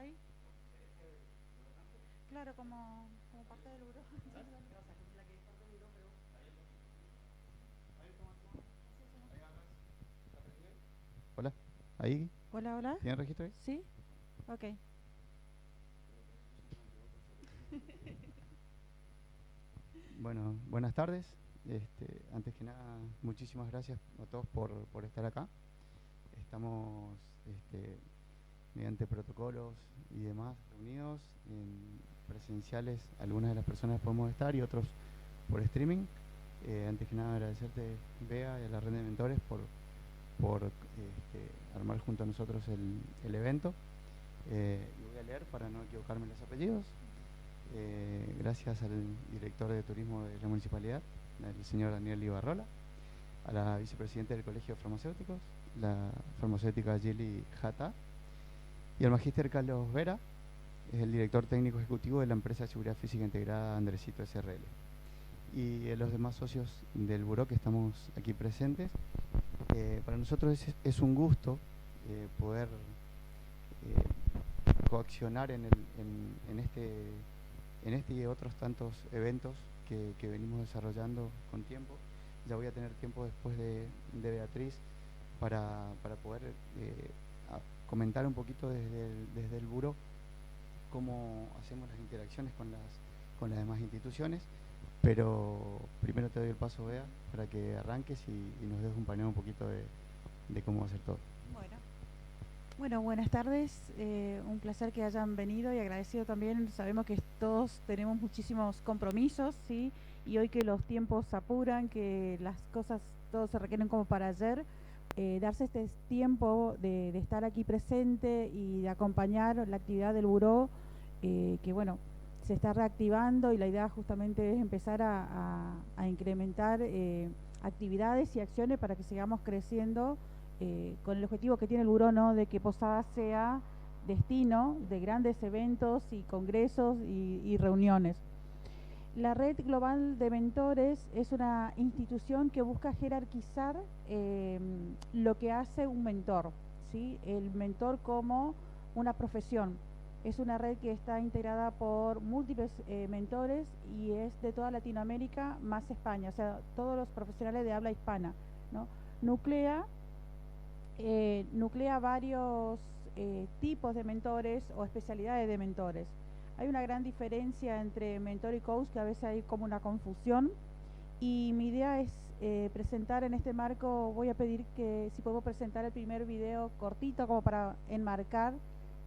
Ahí, claro, como parte del buró. Hola, ahí, Hola, hola. ¿tienen registro ahí? ¿Sí? Ok. Bueno, buenas tardes. Antes que nada, muchísimas gracias a todos por estar acá. Estamos mediante protocolos y demás reunidos en presenciales. Algunas de las personas podemos estar y otros por streaming. Antes que nada, agradecerte, Bea, y a la red de mentores por armar junto a nosotros el evento. Y voy a leer para no equivocarme en los apellidos. Gracias al director de turismo de la municipalidad, el señor Daniel Ibarrola, a la vicepresidenta del Colegio de Farmacéuticos, la farmacéutica Gili Jata, y al magíster Carlos Vera, es el director técnico ejecutivo de la empresa de seguridad física integrada Andresito SRL, y a los demás socios del buró que estamos aquí presentes. Para nosotros es un gusto poder coaccionar en este y otros tantos eventos que venimos desarrollando con tiempo. Ya voy a tener tiempo después de Beatriz para poder comentar un poquito desde el buró cómo hacemos las interacciones con las demás instituciones. Pero primero te doy el paso, Bea, para que arranques y nos des un paneo un poquito de cómo va a ser todo. Bueno. Bueno, buenas tardes. Un placer que hayan venido y agradecido también. Sabemos que todos tenemos muchísimos compromisos, ¿sí? Y hoy que los tiempos apuran, que las cosas todos se requieren como para ayer, darse este tiempo de estar aquí presente y de acompañar la actividad del buró, que bueno, se está reactivando y la idea justamente es empezar a incrementar actividades y acciones para que sigamos creciendo con el objetivo que tiene el buró, ¿no? De que Posadas sea destino de grandes eventos y congresos y reuniones. La Red Global de Mentores es una institución que busca jerarquizar lo que hace un mentor, ¿sí? El mentor como una profesión. Es una red que está integrada por múltiples mentores y es de toda Latinoamérica más España, o sea, todos los profesionales de habla hispana, ¿no? Nuclea nuclea varios tipos de mentores o especialidades de mentores. Hay una gran diferencia entre mentor y coach, que a veces hay como una confusión, y mi idea es presentar en este marco. Voy a pedir que si puedo presentar el primer video cortito como para enmarcar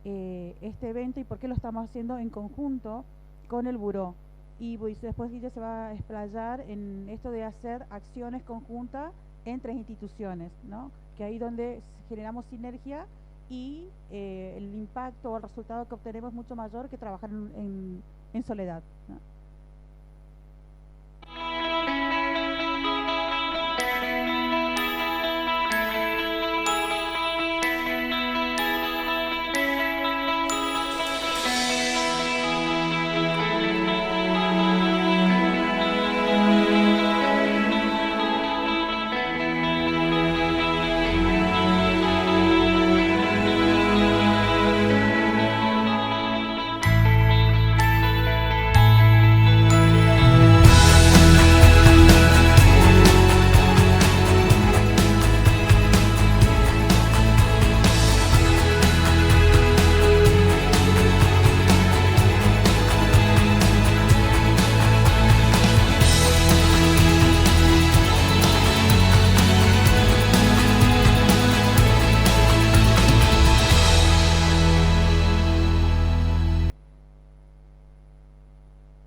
este evento y por qué lo estamos haciendo en conjunto con el buró. Y pues, después Guille se va a explayar en esto de hacer acciones conjuntas entre instituciones, ¿no? Que ahí donde generamos sinergia y el impacto o el resultado que obtenemos es mucho mayor que trabajar en soledad, ¿no?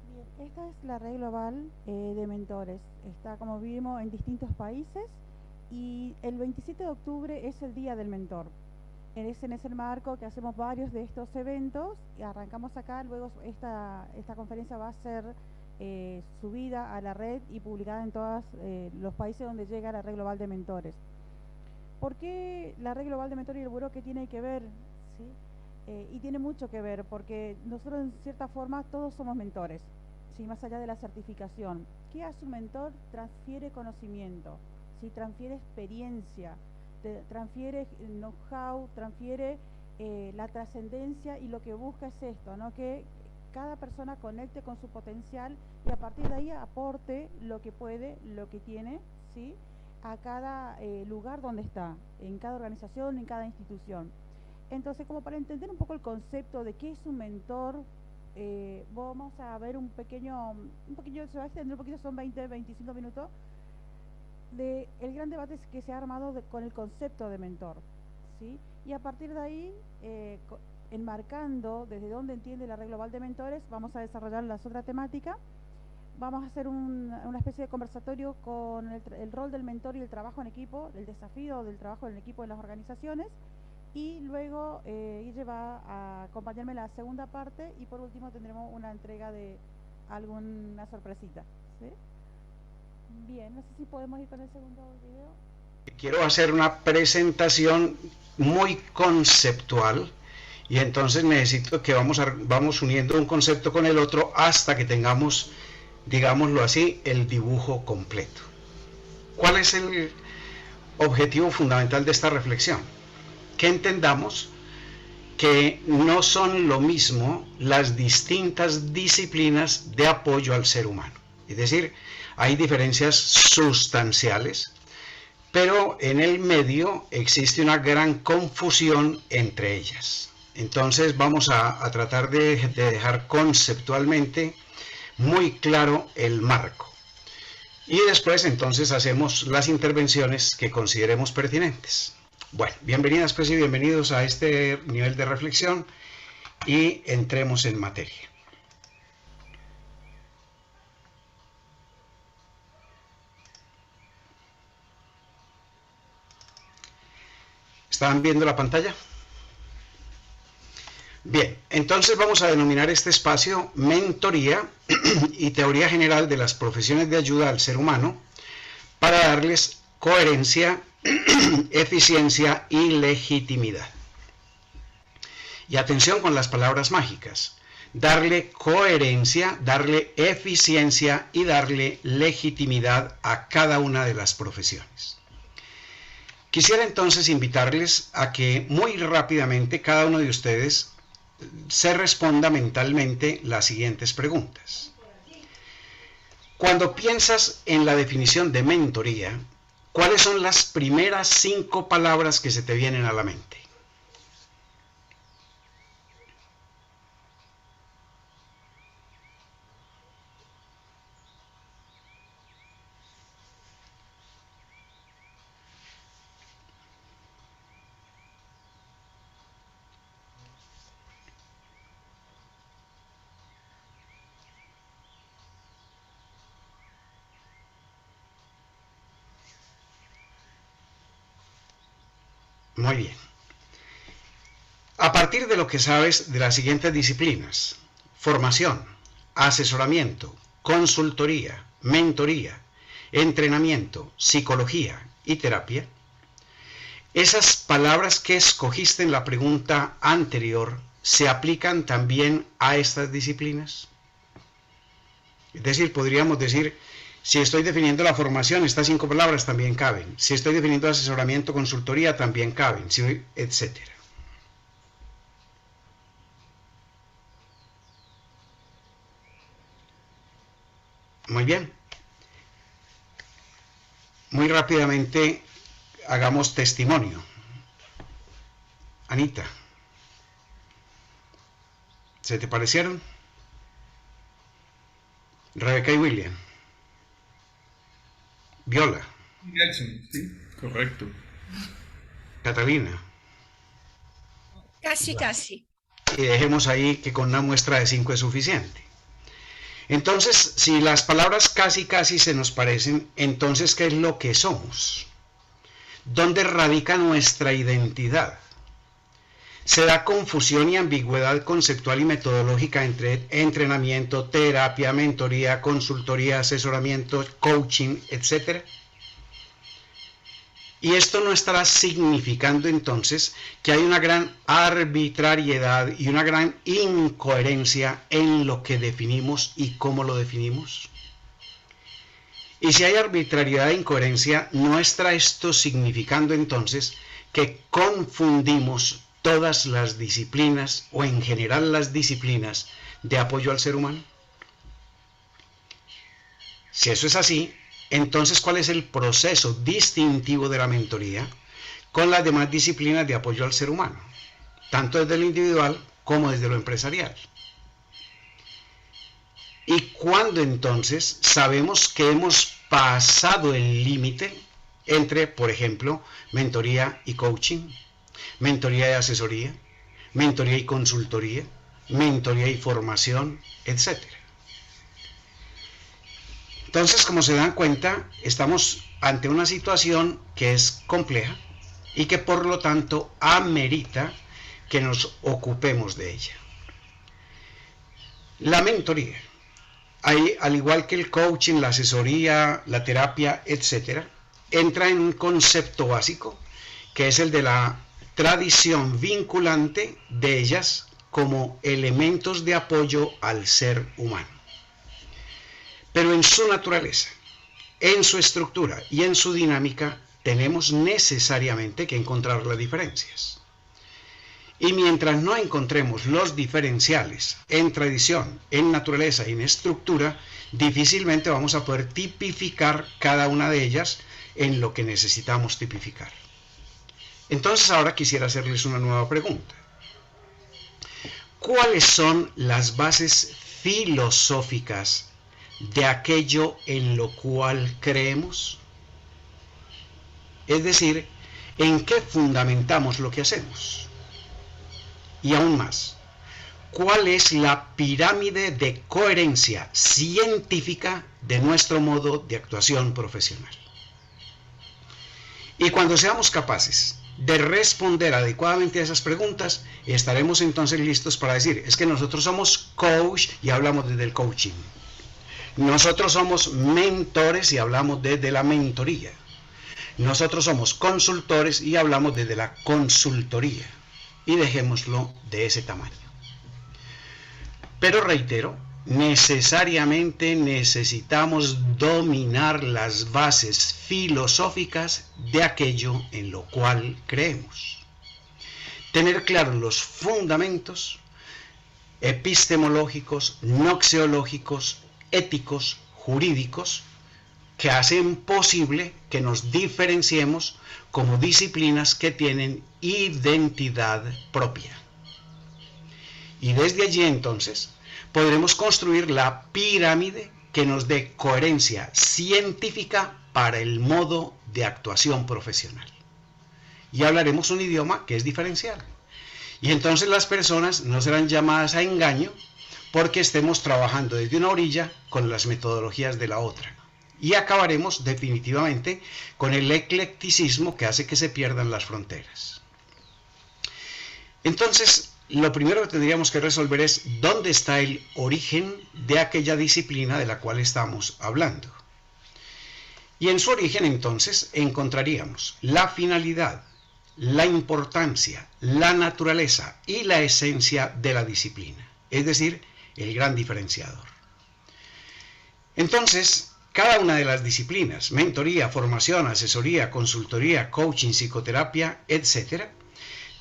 Bien, esta es la red global de mentores. Está, como vimos, en distintos países y el 27 de octubre es el Día del Mentor. En ese marco que hacemos varios de estos eventos y arrancamos acá. Luego esta conferencia va a ser subida a la red y publicada en todos los países donde llega la red global de mentores. ¿Por qué la red global de mentores y el buró qué tiene que ver? ¿Sí? Y tiene mucho que ver porque nosotros en cierta forma todos somos mentores, ¿sí? Más allá de la certificación. ¿Qué hace un mentor? Transfiere conocimiento, ¿sí? Transfiere experiencia, transfiere know-how, transfiere la trascendencia y lo que busca es esto, ¿no? Que cada persona conecte con su potencial y a partir de ahí aporte lo que puede, lo que tiene, ¿sí? A cada lugar donde está, en cada organización, en cada institución. Entonces, como para entender un poco el concepto de qué es un mentor, vamos a ver un pequeño, se va a extender un poquito, son 20, 25 minutos, de el gran debate que se ha armado con el concepto de mentor, ¿sí? Y a partir de ahí, enmarcando desde dónde entiende la red global de mentores, vamos a desarrollar las otras temáticas. Vamos a hacer una especie de conversatorio con el rol del mentor y el trabajo en equipo, el desafío del trabajo en equipo en las organizaciones. Y luego Guille va a acompañarme en la segunda parte y por último tendremos una entrega de alguna sorpresita, ¿sí? Bien, no sé si podemos ir con el segundo video. Quiero hacer una presentación muy conceptual y entonces necesito que vamos uniendo un concepto con el otro hasta que tengamos, digámoslo así, el dibujo completo. ¿Cuál es el objetivo fundamental de esta reflexión? Que entendamos que no son lo mismo las distintas disciplinas de apoyo al ser humano. Es decir, hay diferencias sustanciales, pero en el medio existe una gran confusión entre ellas. Entonces vamos a tratar de dejar conceptualmente muy claro el marco. Y después entonces hacemos las intervenciones que consideremos pertinentes. Bueno, bienvenidas pues y bienvenidos a este nivel de reflexión y entremos en materia. ¿Están viendo la pantalla? Bien, entonces vamos a denominar este espacio mentoría y teoría general de las profesiones de ayuda al ser humano para darles coherencia, eficiencia y legitimidad. Y atención con las palabras mágicas. Darle coherencia, darle eficiencia y darle legitimidad a cada una de las profesiones. Quisiera entonces invitarles a que muy rápidamente cada uno de ustedes se responda mentalmente las siguientes preguntas. Cuando piensas en la definición de mentoría, ¿cuáles son las primeras 5 palabras que se te vienen a la mente? Muy bien. A partir de lo que sabes de las siguientes disciplinas: formación, asesoramiento, consultoría, mentoría, entrenamiento, psicología y terapia, esas palabras que escogiste en la pregunta anterior se aplican también a estas disciplinas. Es decir, podríamos decir, si estoy definiendo la formación, estas 5 palabras también caben. Si estoy definiendo asesoramiento, consultoría, también caben, etc. Muy bien. Muy rápidamente hagamos testimonio. Anita, ¿se te parecieron? Rebeca y William. Viola. Jackson, sí, correcto. Catalina. Casi, casi. Y dejemos ahí que con una muestra de 5 es suficiente. Entonces, si las palabras casi casi se nos parecen, entonces, ¿qué es lo que somos? ¿Dónde radica nuestra identidad? Se da confusión y ambigüedad conceptual y metodológica entre entrenamiento, terapia, mentoría, consultoría, asesoramiento, coaching, etc. Y esto no estará significando entonces que hay una gran arbitrariedad y una gran incoherencia en lo que definimos y cómo lo definimos. Y si hay arbitrariedad e incoherencia, ¿no estará esto significando entonces que confundimos todas las disciplinas o en general las disciplinas de apoyo al ser humano? Si eso es así, entonces ¿cuál es el proceso distintivo de la mentoría con las demás disciplinas de apoyo al ser humano, tanto desde lo individual como desde lo empresarial? ¿Y cuándo entonces sabemos que hemos pasado el límite entre, por ejemplo, mentoría y coaching, mentoría y asesoría, mentoría y consultoría, mentoría y formación, etcétera? Entonces, como se dan cuenta, estamos ante una situación que es compleja y que por lo tanto amerita que nos ocupemos de ella. La mentoría, al igual que el coaching, la asesoría, la terapia, etcétera, entra en un concepto básico que es el de la tradición vinculante de ellas como elementos de apoyo al ser humano. Pero en su naturaleza, en su estructura y en su dinámica tenemos necesariamente que encontrar las diferencias. Y mientras no encontremos los diferenciales en tradición, en naturaleza y en estructura, difícilmente vamos a poder tipificar cada una de ellas en lo que necesitamos tipificar. Entonces ahora quisiera hacerles una nueva pregunta. ¿Cuáles son las bases filosóficas de aquello en lo cual creemos? Es decir, ¿en qué fundamentamos lo que hacemos? Y aún más, ¿cuál es la pirámide de coherencia científica de nuestro modo de actuación profesional? Y cuando seamos capaces de responder adecuadamente a esas preguntas, estaremos entonces listos para decir, es que nosotros somos coach y hablamos desde el coaching. Nosotros somos mentores y hablamos desde la mentoría. Nosotros somos consultores y hablamos desde la consultoría. Y dejémoslo de ese tamaño. Pero reitero, necesariamente necesitamos dominar las bases filosóficas de aquello en lo cual creemos. Tener claros los fundamentos epistemológicos, noxeológicos, éticos, jurídicos, que hacen posible que nos diferenciemos como disciplinas que tienen identidad propia. Y desde allí entonces podremos construir la pirámide que nos dé coherencia científica para el modo de actuación profesional. Y hablaremos un idioma que es diferencial. Y entonces las personas no serán llamadas a engaño porque estemos trabajando desde una orilla con las metodologías de la otra. Y acabaremos definitivamente con el eclecticismo que hace que se pierdan las fronteras. Entonces, lo primero que tendríamos que resolver es dónde está el origen de aquella disciplina de la cual estamos hablando. Y en su origen entonces encontraríamos la finalidad, la importancia, la naturaleza y la esencia de la disciplina, es decir, el gran diferenciador. Entonces, cada una de las disciplinas, mentoría, formación, asesoría, consultoría, coaching, psicoterapia, etc.,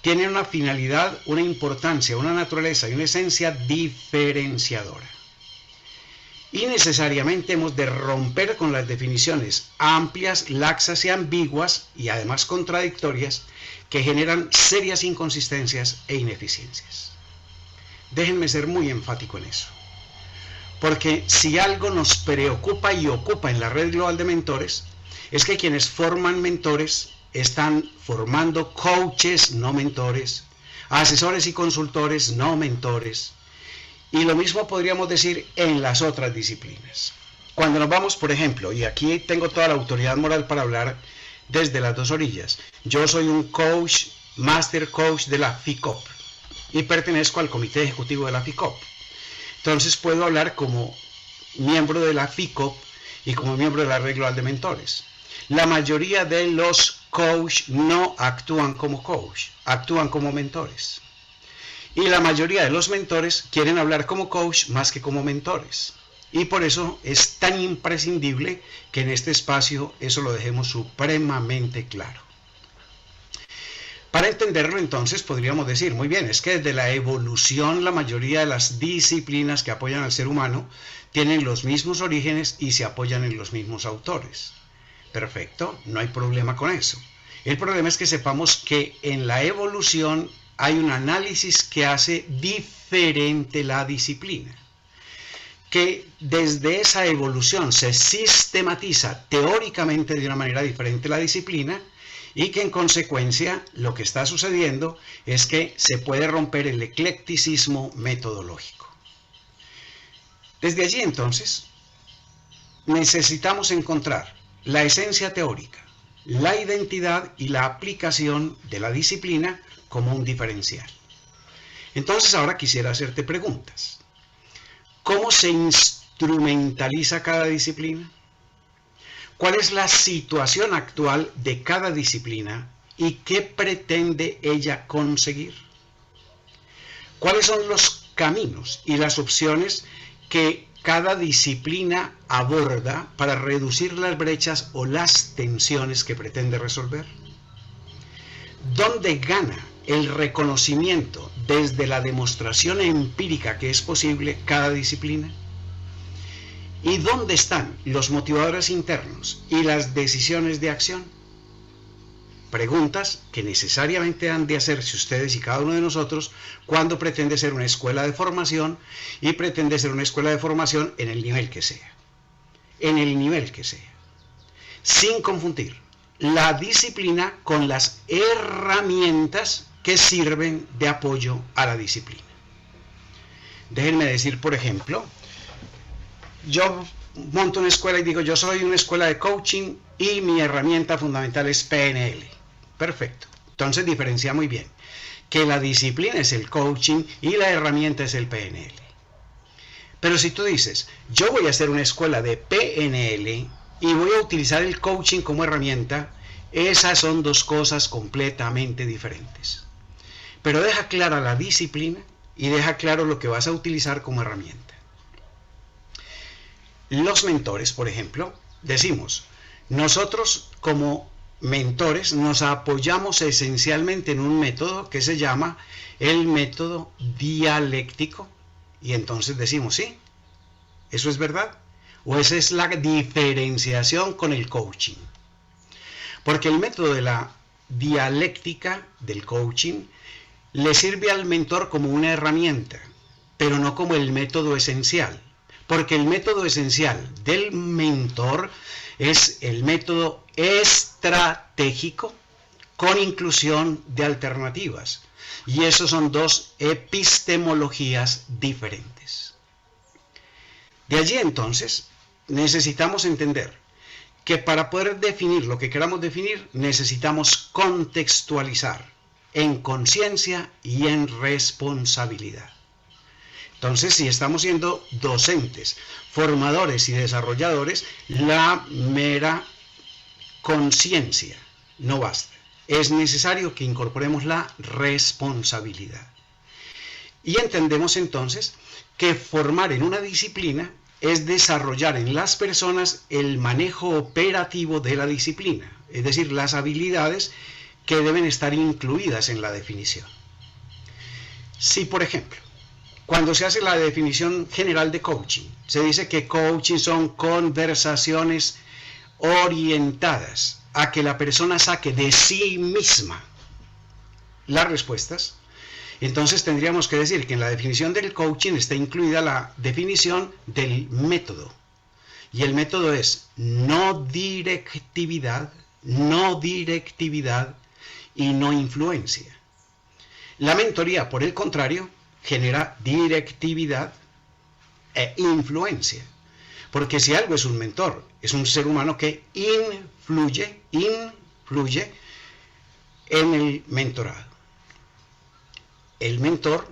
tienen una finalidad, una importancia, una naturaleza y una esencia diferenciadora. Y necesariamente hemos de romper con las definiciones amplias, laxas y ambiguas, y además contradictorias, que generan serias inconsistencias e ineficiencias. Déjenme ser muy enfático en eso. Porque si algo nos preocupa y ocupa en la red global de mentores, es que quienes forman mentores están formando coaches, no mentores, asesores y consultores, no mentores. Y lo mismo podríamos decir en las otras disciplinas. Cuando nos vamos, por ejemplo, y aquí tengo toda la autoridad moral para hablar desde las dos orillas. Yo soy un coach, master coach de la FICOP y pertenezco al comité ejecutivo de la FICOP. Entonces puedo hablar como miembro de la FICOP y como miembro de la red global de mentores. La mayoría de los coaches no actúan como coach, actúan como mentores. Y la mayoría de los mentores quieren hablar como coach más que como mentores. Y por eso es tan imprescindible que en este espacio eso lo dejemos supremamente claro. Para entenderlo, entonces, podríamos decir, muy bien, es que desde la evolución la mayoría de las disciplinas que apoyan al ser humano tienen los mismos orígenes y se apoyan en los mismos autores. Perfecto, no hay problema con eso. El problema es que sepamos que en la evolución hay un análisis que hace diferente la disciplina. Que desde esa evolución se sistematiza teóricamente de una manera diferente la disciplina y que en consecuencia lo que está sucediendo es que se puede romper el eclecticismo metodológico. Desde allí entonces necesitamos encontrar la esencia teórica, la identidad y la aplicación de la disciplina como un diferencial. Entonces ahora quisiera hacerte preguntas. ¿Cómo se instrumentaliza cada disciplina? ¿Cuál es la situación actual de cada disciplina y qué pretende ella conseguir? ¿Cuáles son los caminos y las opciones que cada disciplina aborda para reducir las brechas o las tensiones que pretende resolver? ¿Dónde gana el reconocimiento desde la demostración empírica que es posible cada disciplina? ¿Y dónde están los motivadores internos y las decisiones de acción? Preguntas que necesariamente han de hacerse ustedes y cada uno de nosotros cuando pretende ser una escuela de formación y pretende ser una escuela de formación en el nivel que sea. En el nivel que sea. Sin confundir la disciplina con las herramientas que sirven de apoyo a la disciplina. Déjenme decir, por ejemplo, yo monto una escuela y digo, yo soy una escuela de coaching y mi herramienta fundamental es PNL. Perfecto. Entonces diferencia muy bien que la disciplina es el coaching y la herramienta es el PNL. Pero si tú dices, yo voy a hacer una escuela de PNL y voy a utilizar el coaching como herramienta, esas son dos cosas completamente diferentes. Pero deja clara la disciplina y deja claro lo que vas a utilizar como herramienta. Los mentores, por ejemplo, decimos, nosotros como mentores nos apoyamos esencialmente en un método que se llama el método dialéctico y entonces decimos, sí, ¿eso es verdad? ¿O esa es la diferenciación con el coaching? Porque el método de la dialéctica del coaching le sirve al mentor como una herramienta, pero no como el método esencial. Porque el método esencial del mentor es el método estratégico con inclusión de alternativas. Y esos son dos epistemologías diferentes. De allí entonces necesitamos entender que para poder definir lo que queramos definir necesitamos contextualizar en conciencia y en responsabilidad. Entonces, si estamos siendo docentes, formadores y desarrolladores, la mera conciencia no basta. Es necesario que incorporemos la responsabilidad. Y entendemos entonces que formar en una disciplina es desarrollar en las personas el manejo operativo de la disciplina, es decir, las habilidades que deben estar incluidas en la definición. Si, por ejemplo, cuando se hace la definición general de coaching, se dice que coaching son conversaciones orientadas a que la persona saque de sí misma las respuestas, entonces tendríamos que decir que en la definición del coaching está incluida la definición del método. Y el método es no directividad y no influencia. La mentoría, por el contrario, genera directividad e influencia. Porque si algo es un mentor, es un ser humano que influye en el mentorado. El mentor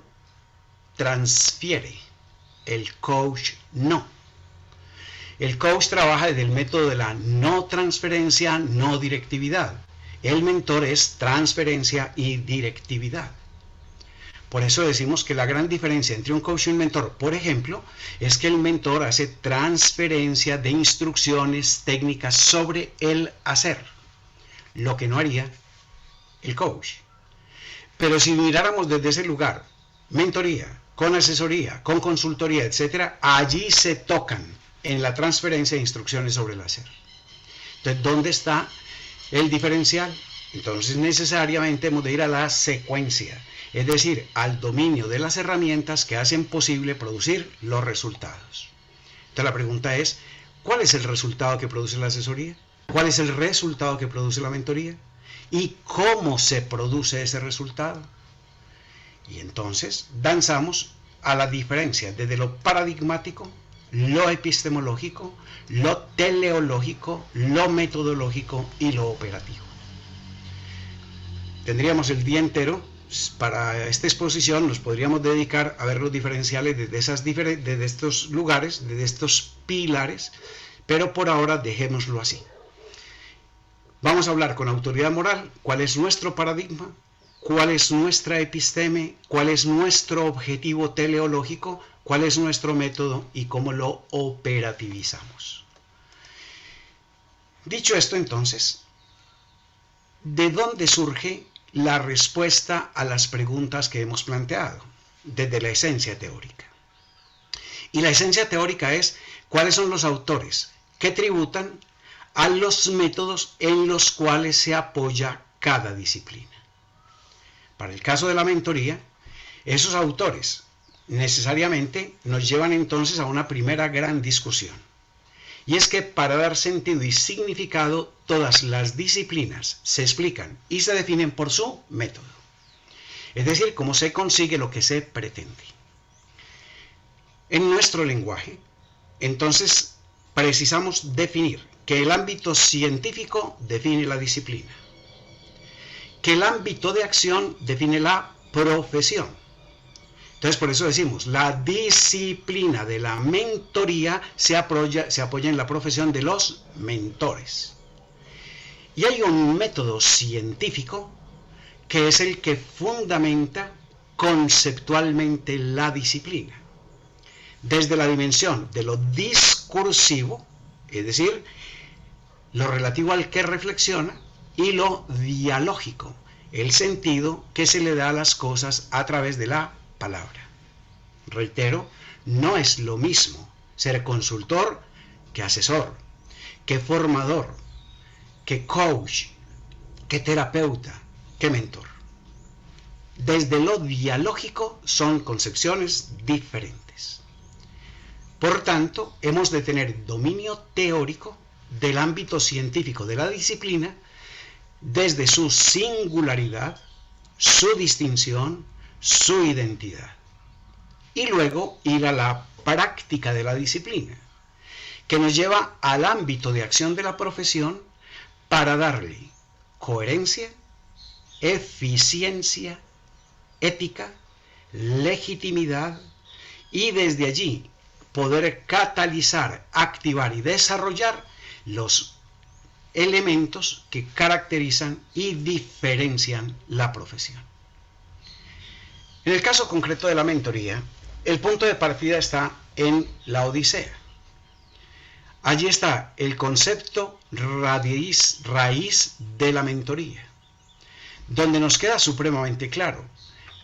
transfiere, el coach no. El coach trabaja desde el método de la no transferencia, no directividad. El mentor es transferencia y directividad. Por eso decimos que la gran diferencia entre un coach y un mentor, por ejemplo, es que el mentor hace transferencia de instrucciones técnicas sobre el hacer, lo que no haría el coach. Pero si miráramos desde ese lugar, mentoría, con asesoría, con consultoría, etcétera, allí se tocan en la transferencia de instrucciones sobre el hacer. Entonces, ¿dónde está el diferencial? Entonces, necesariamente hemos de ir a la secuencia, es decir, al dominio de las herramientas que hacen posible producir los resultados. Entonces, la pregunta es, ¿cuál es el resultado que produce la asesoría? ¿Cuál es el resultado que produce la mentoría? ¿Y cómo se produce ese resultado? Y entonces danzamos a la diferencia desde lo paradigmático, lo epistemológico, lo teleológico, lo metodológico y lo operativo. Tendríamos el día entero. Para esta exposición nos podríamos dedicar a ver los diferenciales desde estos lugares, desde estos pilares, pero por ahora dejémoslo así. Vamos a hablar con autoridad moral, cuál es nuestro paradigma, cuál es nuestra episteme, cuál es nuestro objetivo teleológico, cuál es nuestro método y cómo lo operativizamos. Dicho esto, entonces, ¿de dónde surge la respuesta a las preguntas que hemos planteado? Desde la esencia teórica. Y la esencia teórica es cuáles son los autores que tributan a los métodos en los cuales se apoya cada disciplina. Para el caso de la mentoría, esos autores necesariamente nos llevan entonces a una primera gran discusión. Y es que para dar sentido y significado, todas las disciplinas se explican y se definen por su método. Es decir, cómo se consigue lo que se pretende. En nuestro lenguaje, entonces, precisamos definir que el ámbito científico define la disciplina, que el ámbito de acción define la profesión. Entonces, por eso decimos, la disciplina de la mentoría se apoya en la profesión de los mentores. Y hay un método científico que es el que fundamenta conceptualmente la disciplina, desde la dimensión de lo discursivo, es decir, lo relativo al que reflexiona, y lo dialógico, el sentido que se le da a las cosas a través de la palabra. Reitero, no es lo mismo ser consultor que asesor, que formador, que coach, que terapeuta, que mentor. Desde lo dialógico son concepciones diferentes. Por tanto, hemos de tener dominio teórico del ámbito científico de la disciplina desde su singularidad, su distinción, su identidad. Y luego ir a la práctica de la disciplina, que nos lleva al ámbito de acción de la profesión para darle coherencia, eficiencia, ética, legitimidad y desde allí poder catalizar, activar y desarrollar los elementos que caracterizan y diferencian la profesión. En el caso concreto de la mentoría, el punto de partida está en la Odisea. Allí está el concepto raíz de la mentoría, donde nos queda supremamente claro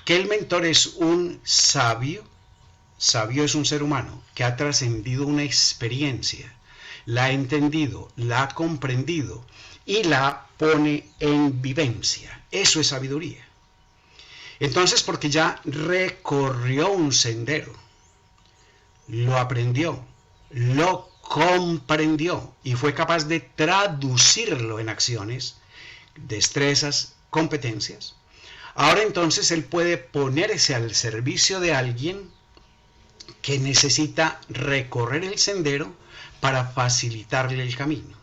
que el mentor es un sabio. Sabio es un ser humano que ha trascendido una experiencia, la ha entendido, la ha comprendido y la pone en vivencia. Eso es sabiduría. Entonces, porque ya recorrió un sendero, lo aprendió, lo comprendió y fue capaz de traducirlo en acciones, destrezas, competencias. Ahora entonces él puede ponerse al servicio de alguien que necesita recorrer el sendero para facilitarle el camino.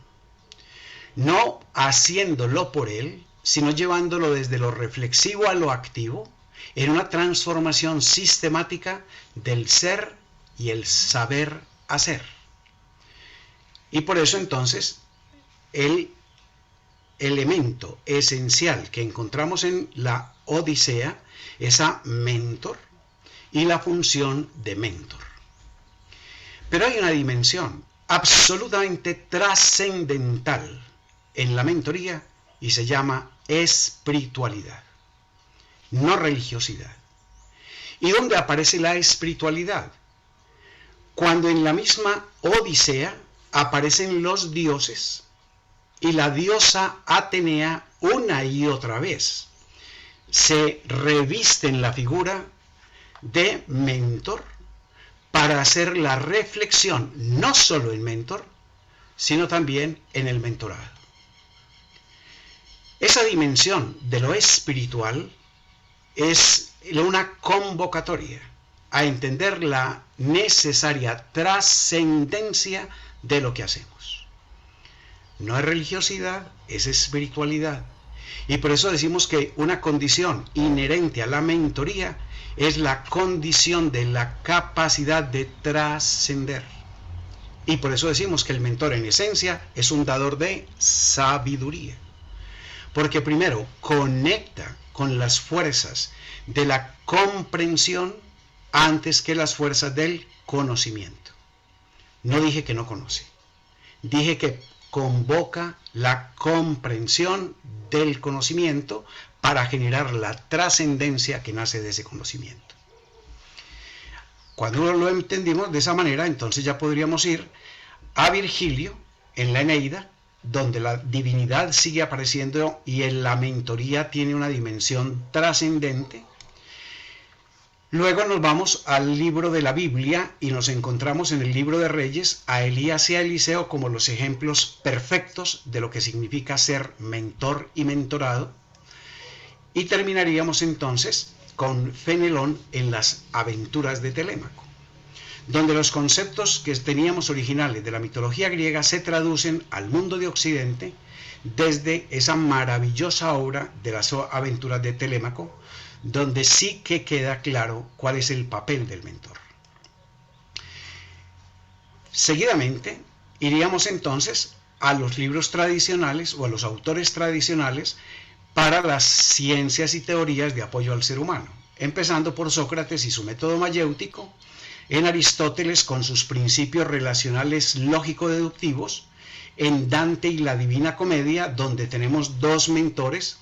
No haciéndolo por él, sino llevándolo desde lo reflexivo a lo activo, en una transformación sistemática del ser y el saber hacer. Y por eso entonces, el elemento esencial que encontramos en la Odisea es a mentor y la función de mentor. Pero hay una dimensión absolutamente trascendental en la mentoría y se llama espiritualidad. no religiosidad. ¿Y dónde aparece la espiritualidad? Cuando en la misma Odisea aparecen los dioses y la diosa Atenea una y otra vez se reviste en la figura de mentor para hacer la reflexión no solo en mentor, sino también en el mentorado. Esa dimensión de lo espiritual es una convocatoria a entender la necesaria trascendencia de lo que hacemos. No es religiosidad, es espiritualidad. Y por eso decimos que una condición inherente a la mentoría es la condición de la capacidad de trascender. Y por eso decimos que el mentor en esencia es un dador de sabiduría. Porque primero conecta con las fuerzas de la comprensión antes que las fuerzas del conocimiento. No dije que no conoce, dije que convoca la comprensión del conocimiento para generar la trascendencia que nace de ese conocimiento. Cuando lo entendimos de esa manera, entonces ya podríamos ir a Virgilio en la Eneida, donde la divinidad sigue apareciendo y en la mentoría tiene una dimensión trascendente. Luego nos vamos al libro de la Biblia y nos encontramos en el libro de Reyes a Elías y a Eliseo como los ejemplos perfectos de lo que significa ser mentor y mentorado. Y terminaríamos entonces con Fenelón en las aventuras de Telémaco, donde los conceptos que teníamos originales de la mitología griega se traducen al mundo de Occidente desde esa maravillosa obra de las aventuras de Telémaco, donde sí que queda claro cuál es el papel del mentor. Seguidamente iríamos entonces a los libros tradicionales o a los autores tradicionales para las ciencias y teorías de apoyo al ser humano, empezando por Sócrates y su método mayéutico, en Aristóteles con sus principios relacionales lógico-deductivos, en Dante y la Divina Comedia, donde tenemos dos mentores,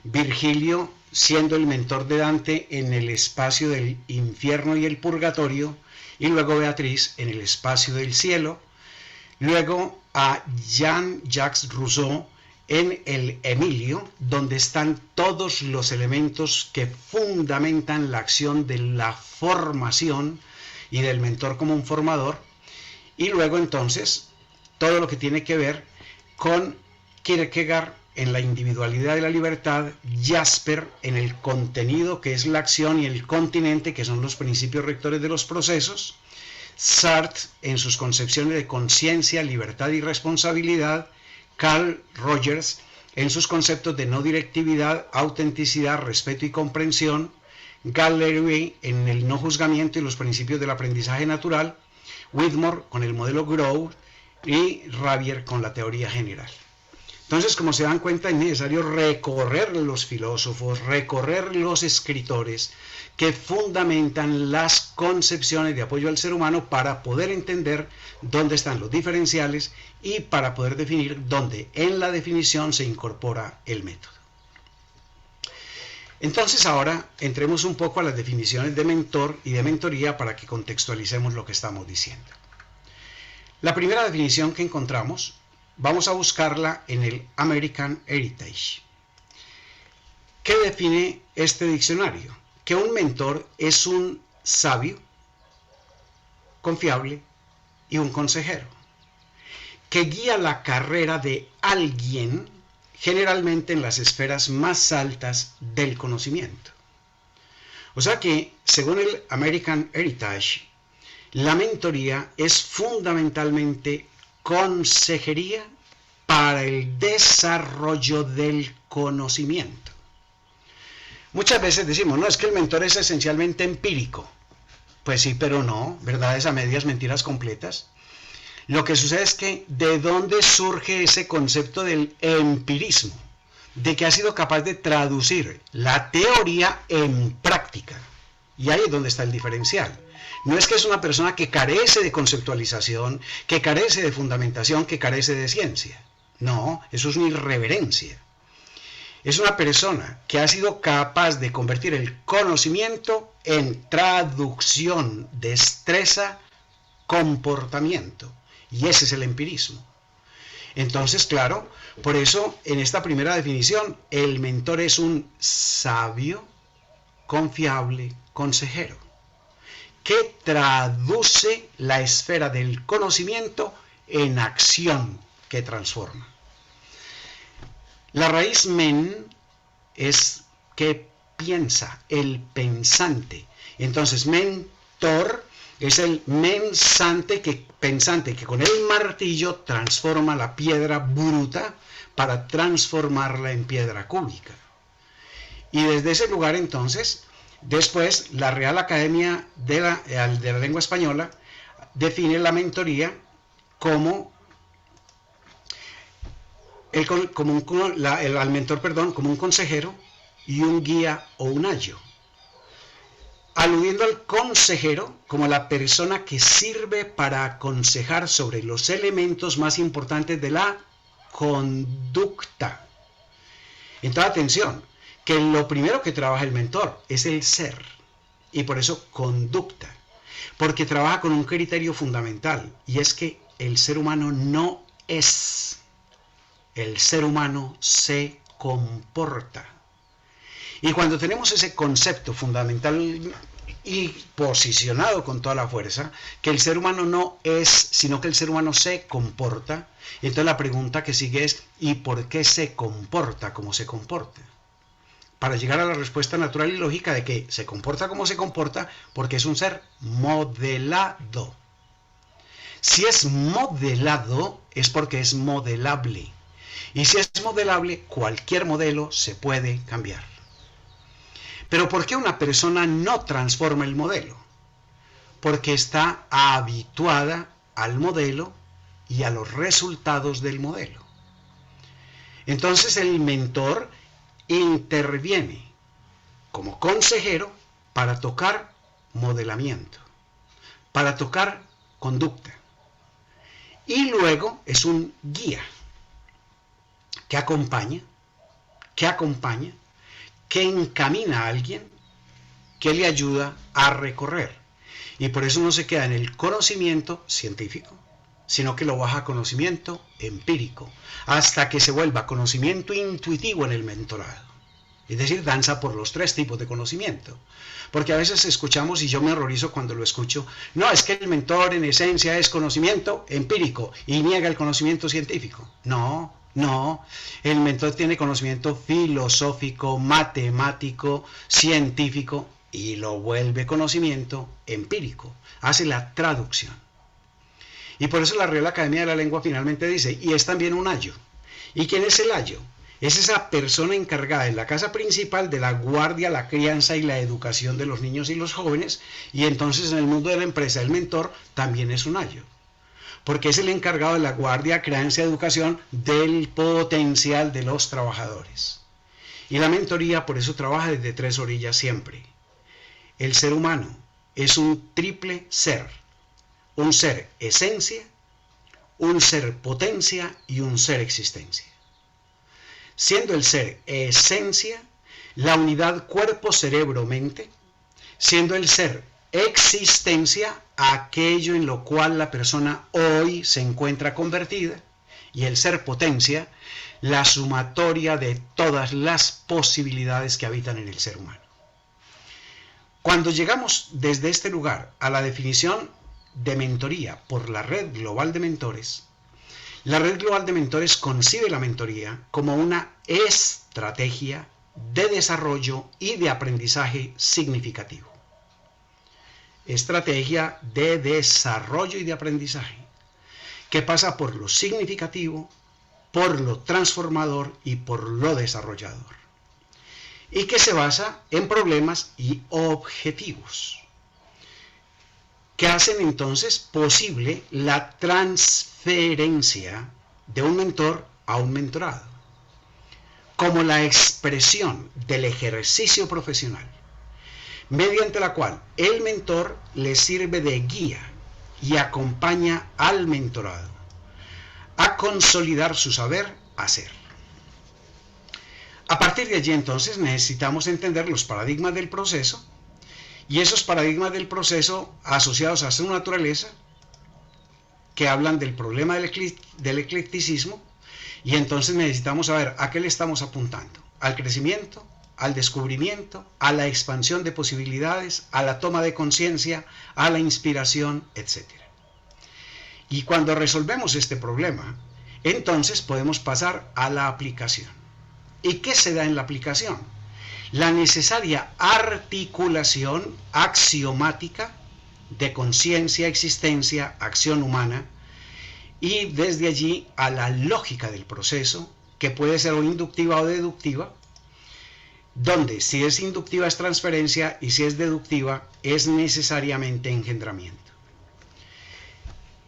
Virgilio siendo el mentor de Dante en el espacio del infierno y el purgatorio, y luego Beatriz en el espacio del cielo, luego a Jean-Jacques Rousseau en el Emilio, donde están todos los elementos que fundamentan la acción de la formación y del mentor como un formador, y luego entonces todo lo que tiene que ver con Kierkegaard en la individualidad de la libertad, Jasper en el contenido que es la acción y el continente que son los principios rectores de los procesos, Sartre en sus concepciones de conciencia, libertad y responsabilidad, Carl Rogers en sus conceptos de no directividad, autenticidad, respeto y comprensión, Gall Leroy en el no juzgamiento y los principios del aprendizaje natural, Whitmore con el modelo Grow y Rabier con la teoría general. Entonces, como se dan cuenta, es necesario recorrer los filósofos, recorrer los escritores que fundamentan las concepciones de apoyo al ser humano para poder entender dónde están los diferenciales y para poder definir dónde en la definición se incorpora el método. Entonces ahora entremos un poco a las definiciones de mentor y de mentoría para que contextualicemos lo que estamos diciendo. La primera definición que encontramos, vamos a buscarla en el American Heritage. ¿Qué define este diccionario? Que un mentor es un sabio, confiable y un consejero, que guía la carrera de alguien, generalmente en las esferas más altas del conocimiento. O sea que, según el American Heritage, la mentoría es fundamentalmente consejería para el desarrollo del conocimiento. Muchas veces decimos, no, es que el mentor es esencialmente empírico. Pues sí, pero no, verdades a medias, mentiras completas. Lo que sucede es que ¿de dónde surge ese concepto del empirismo? De que ha sido capaz de traducir la teoría en práctica. Y ahí es donde está el diferencial. No es que es una persona que carece de conceptualización, que carece de fundamentación, que carece de ciencia. No, eso es una irreverencia. es una persona que ha sido capaz de convertir el conocimiento en traducción, destreza, comportamiento. Y ese es el empirismo. Entonces, claro, por eso en esta primera definición, el mentor es un sabio, confiable consejero, que traduce la esfera del conocimiento en acción que transforma. La raíz men es que piensa, el pensante. Entonces, mentor es el pensante que con el martillo transforma la piedra bruta para transformarla en piedra cúbica. Y desde ese lugar, entonces, después la Real Academia de la Lengua Española define la mentoría como al mentor, como un consejero y un guía o un ayo, aludiendo al consejero como la persona que sirve para aconsejar sobre los elementos más importantes de la conducta. Entonces, atención, que lo primero que trabaja el mentor es el ser, y por eso conducta, porque trabaja con un criterio fundamental, y es que el ser humano no es, el ser humano se comporta. Y cuando tenemos ese concepto fundamental y posicionado con toda la fuerza, que el ser humano no es, sino que el ser humano se comporta, entonces la pregunta que sigue es, ¿y por qué se comporta como se comporta? Para llegar a la respuesta natural y lógica de que se comporta como se comporta porque es un ser modelado. Si es modelado es porque es modelable. Y si es modelable, cualquier modelo se puede cambiar. Pero ¿por qué una persona no transforma el modelo? Porque está habituada al modelo y a los resultados del modelo. Entonces el mentor interviene como consejero para tocar modelamiento, para tocar conducta. Y luego es un guía que acompaña, que encamina a alguien, que le ayuda a recorrer. Y por eso no se queda en el conocimiento científico, sino que lo baja a conocimiento empírico, hasta que se vuelva conocimiento intuitivo en el mentorado. Es decir, danza por los 3 tipos de conocimiento. Porque a veces escuchamos, y yo me horrorizo cuando lo escucho, no, es que el mentor en esencia es conocimiento empírico y niega el conocimiento científico. No, el mentor tiene conocimiento filosófico, matemático, científico y lo vuelve conocimiento empírico. Hace la traducción. Y por eso la Real Academia de la Lengua finalmente dice, y es también un ayo. ¿Y quién es el ayo? Es esa persona encargada en la casa principal de la guardia, la crianza y la educación de los niños y los jóvenes, y entonces en el mundo de la empresa el mentor también es un ayo. Porque es el encargado de la guardia, crianza y educación del potencial de los trabajadores. Y la mentoría por eso trabaja desde 3 orillas siempre. El ser humano es un triple ser. Un ser esencia, un ser potencia y un ser existencia. Siendo el ser esencia, la unidad cuerpo-cerebro-mente, siendo el ser existencia, aquello en lo cual la persona hoy se encuentra convertida, y el ser potencia, la sumatoria de todas las posibilidades que habitan en el ser humano. Cuando llegamos desde este lugar a la definición de mentoría por la Red Global de Mentores, la Red Global de Mentores concibe la mentoría como una estrategia de desarrollo y de aprendizaje significativo. Estrategia de desarrollo y de aprendizaje, que pasa por lo significativo, por lo transformador y por lo desarrollador, y que se basa en problemas y objetivos, que hacen entonces posible la transferencia de un mentor a un mentorado, como la expresión del ejercicio profesional, mediante la cual el mentor le sirve de guía y acompaña al mentorado a consolidar su saber hacer. A partir de allí entonces necesitamos entender los paradigmas del proceso y esos paradigmas del proceso asociados a su naturaleza que hablan del problema del eclecticismo y entonces necesitamos saber a qué le estamos apuntando, al crecimiento, al descubrimiento, a la expansión de posibilidades, a la toma de conciencia, a la inspiración, etc. Y cuando resolvemos este problema, entonces podemos pasar a la aplicación. ¿Y qué se da en la aplicación? La necesaria articulación axiomática de conciencia, existencia, acción humana, y desde allí a la lógica del proceso, que puede ser o inductiva o deductiva, donde si es inductiva es transferencia y si es deductiva es necesariamente engendramiento.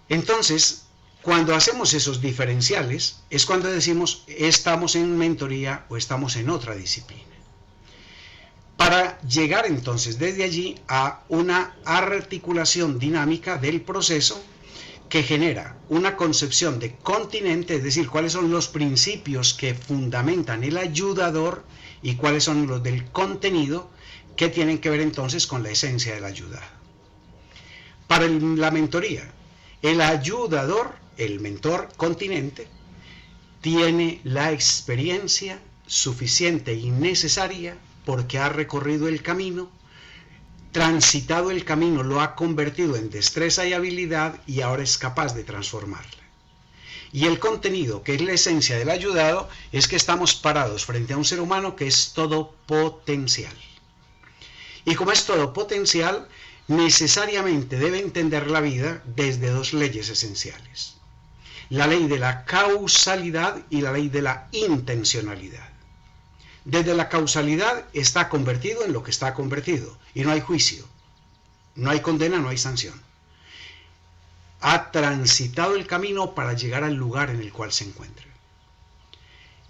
Entonces, cuando hacemos esos diferenciales, es cuando decimos estamos en mentoría o estamos en otra disciplina. Para llegar entonces desde allí a una articulación dinámica del proceso que genera una concepción de continente, es decir, cuáles son los principios que fundamentan el ayudador y cuáles son los del contenido que tienen que ver entonces con la esencia del ayudado. Para la mentoría, el ayudador, el mentor continente, tiene la experiencia suficiente y necesaria porque ha recorrido el camino, transitado el camino, lo ha convertido en destreza y habilidad y ahora es capaz de transformarla. Y el contenido, que es la esencia del ayudado, es que estamos parados frente a un ser humano que es todo potencial. Y como es todo potencial, necesariamente debe entender la vida desde dos leyes esenciales: la ley de la causalidad y la ley de la intencionalidad. Desde la causalidad está convertido en lo que está convertido y no hay juicio, no hay condena, no hay sanción. Ha transitado el camino para llegar al lugar en el cual se encuentra.